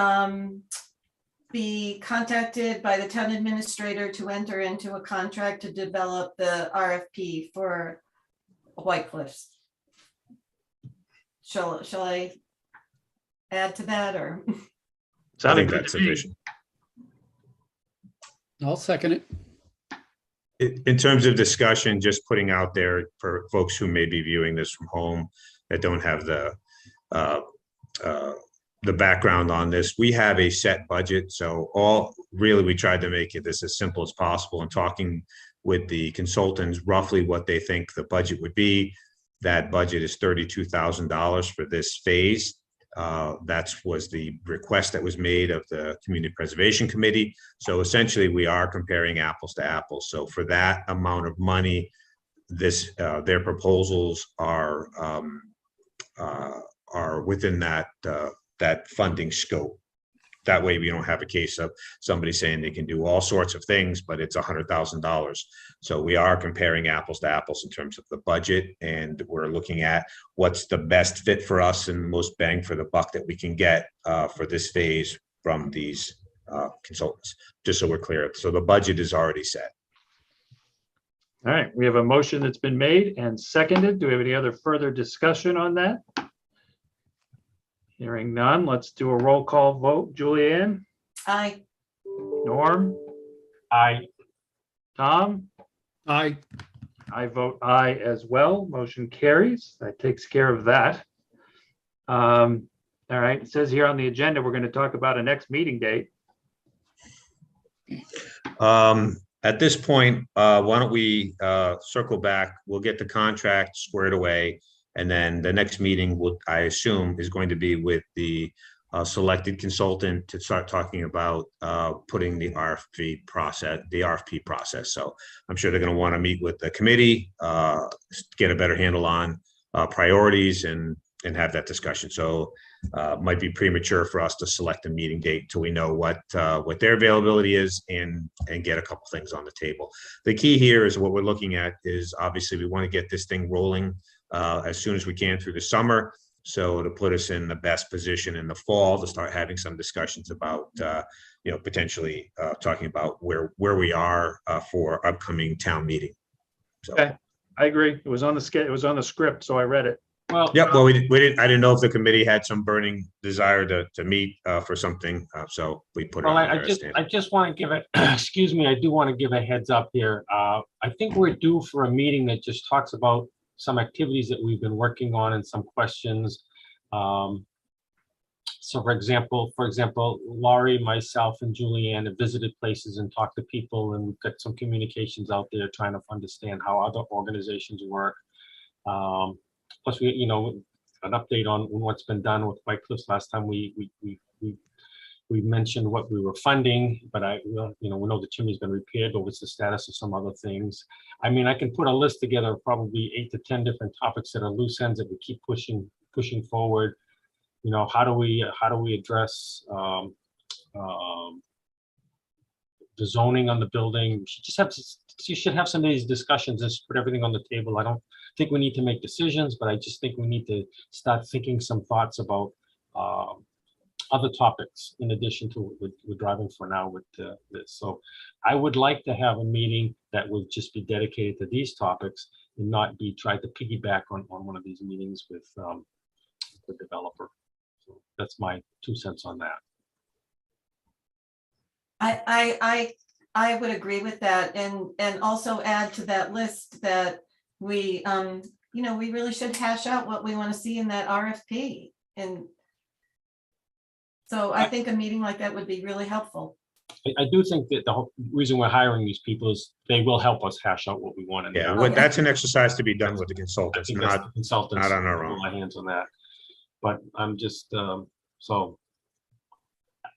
be contacted by the town administrator to enter into a contract to develop the RFP for White Cliffs. Shall I add to that, or? I think that's sufficient. I'll second it. In terms of discussion, just putting out there for folks who may be viewing this from home that don't have the background on this, we have a set budget. So we tried to make it this as simple as possible, and talking with the consultants roughly what they think the budget would be. That budget is $32,000 for this phase. That was the request that was made of the Community Preservation Committee. So essentially, we are comparing apples to apples. So for that amount of money, their proposals are within that funding scope. That way, we don't have a case of somebody saying they can do all sorts of things, but it's $100,000. So we are comparing apples to apples in terms of the budget, and we're looking at what's the best fit for us and most bang for the buck that we can get for this phase from these consultants, just so we're clear. So the budget is already set. All right, we have a motion that's been made and seconded. Do we have any other further discussion on that? Hearing none, let's do a roll call vote. Julianne? Aye. Norm? Aye. Tom? Aye. I vote aye as well. Motion carries. That takes care of that. All right, it says here on the agenda, we're going to talk about a next meeting date. At this point, why don't we circle back? We'll get the contract squared away. And then the next meeting, I assume, is going to be with the selected consultant to start talking about putting the RFP process. So I'm sure they're going to want to meet with the committee, get a better handle on priorities and and have that discussion. So might be premature for us to select a meeting date till we know what their availability is and get a couple things on the table. The key here is what we're looking at is obviously we want to get this thing rolling as soon as we can through the summer. So to put us in the best position in the fall to start having some discussions about, potentially talking about where we are for upcoming town meeting. So. Okay, I agree. It was on the script, so I read it. Well, Yep. Well, we didn't. I didn't know if the committee had some burning desire to meet for something, so we put it well, on I there. just want to give it, excuse me, I do want to give a heads up here. I think we're due for a meeting that just talks about some activities that we've been working on and some questions. So for example, Laurie, myself, and Julianne have visited places and talked to people, and we've got some communications out there trying to understand how other organizations work. Plus, we, an update on what's been done with White Cliffs. Last time we mentioned what we were funding, but we know the chimney's been repaired, but what's the status of some other things? I mean, I can put a list together of probably 8 to 10 different topics that are loose ends that we keep pushing forward. How do we address the zoning on the building? You should have some of these discussions and just put everything on the table. I don't think we need to make decisions, but I just think we need to start thinking some thoughts about other topics in addition to what we're driving for now with this. So I would like to have a meeting that would just be dedicated to these topics and not be tried to piggyback on one of these meetings with the developer. So that's my 2 cents on that. I would agree with that, and also add to that list that we we really should hash out what we want to see in that RFP. And so I think a meeting like that would be really helpful. I do think that the whole reason we're hiring these people is they will help us hash out what we want. Yeah, that's an exercise to be done with the consultants, not consultants, not on our own. My hands on that. But I'm just so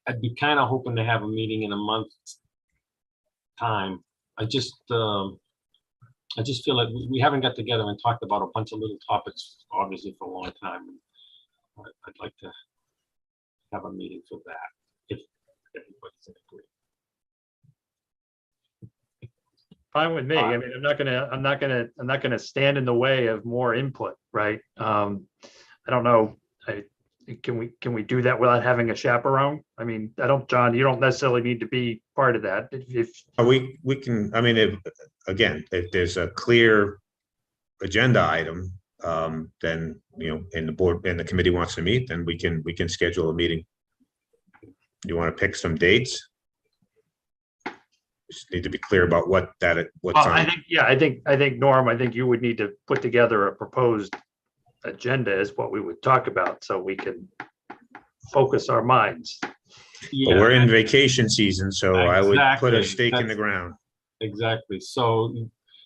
I'd be kind of hoping to have a meeting in a month's time. I just feel like we haven't got together and talked about a bunch of little topics, obviously, for a long time. I'd like to have a meeting for that, if everybody's in agreement. Fine with me. I mean, I'm not gonna stand in the way of more input, right? I don't know. Can we do that without having a chaperone? I mean, John, you don't necessarily need to be part of that. If we can, I mean, if there's a clear agenda item, then, and the board and the committee wants to meet, then we can schedule a meeting. You want to pick some dates? Just need to be clear about what time. I think Norm, I think you would need to put together a proposed agenda is what we would talk about, so we can focus our minds. Yeah, but we're in vacation season, so exactly. I would put a stake in the ground. Exactly. So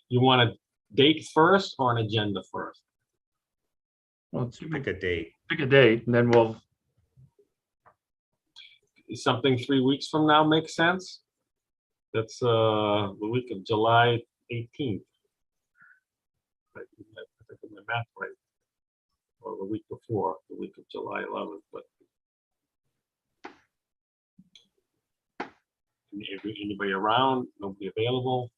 you want a date first or an agenda first? Well, Pick a date. pick a date, and then we'll. Something 3 weeks from now makes sense. That's the week of July 18th. I think my math right. Or the week before, the week of July 11th, but anybody around, nobody available?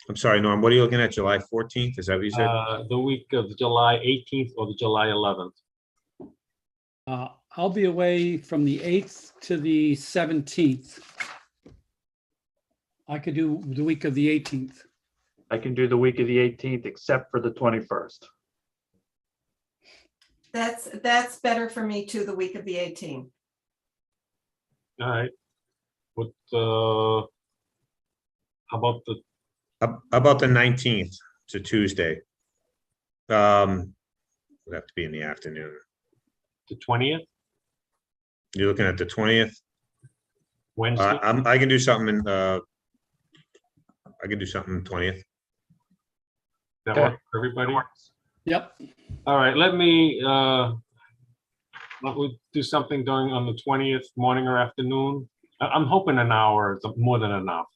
I'm sorry, Norm, what are you looking at? July 14th? Is that what you said? The week of July 18th or the July 11th. I'll be away from the 8th to the 17th. I could do the week of the 18th. I can do the week of the 18th, except for the 21st. That's better for me too, the week of the 18th. All right. What, how about the 19th? It's a Tuesday. Would have to be in the afternoon. the 20th? You're looking at the 20th? Wednesday? I can do something I can do something 20th. That work for everybody? Yep. All right, let me do something on the 20th, morning or afternoon. I'm hoping an hour is more than enough.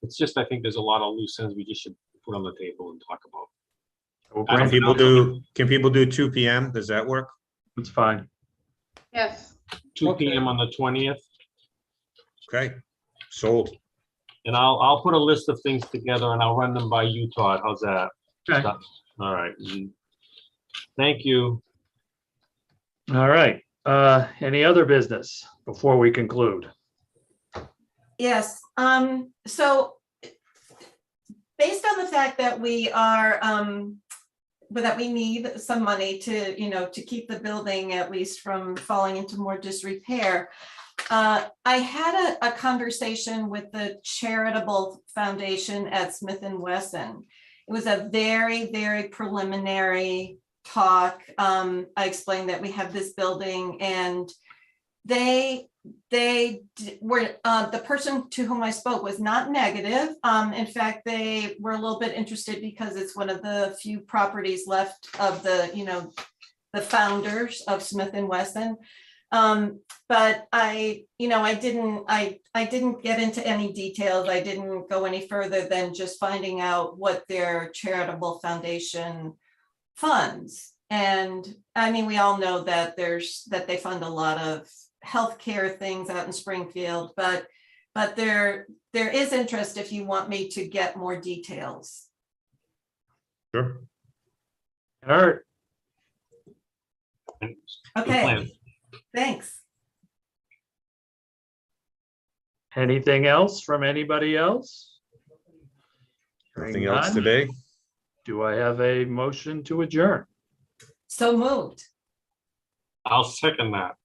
It's just, I think there's a lot of loose ends we just should put on the table and talk about. We'll I don't grant know. Can people do 2 PM? Does that work? It's fine. Yes, 2 PM on the 20th. Okay, sold. And I'll put a list of things together and I'll run them by you, Todd. How's that? Okay. All right. Thank you. All right. Any other business before we conclude? Yes, so based on the fact that we are, that we need some money to, to keep the building at least from falling into more disrepair. I had a conversation with the charitable foundation at Smith and Wesson. It was a very, very preliminary talk. I explained that we have this building and they were, the person to whom I spoke was not negative. In fact, they were a little bit interested because it's one of the few properties left of the, the founders of Smith and Wesson. But I didn't get into any details. I didn't go any further than just finding out what their charitable foundation funds. And I mean, we all know that they fund a lot of healthcare things out in Springfield, but there is interest if you want me to get more details. Sure. All right. Good Okay, plan. thanks. Anything else from anybody else? Anything Hearing else none, today? do I have a motion to adjourn? So moved. I'll second that.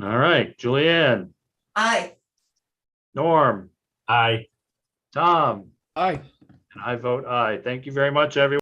All right, Julianne, Aye. Norm, Aye. Tom, Aye. and I vote aye. Thank you very much, everyone.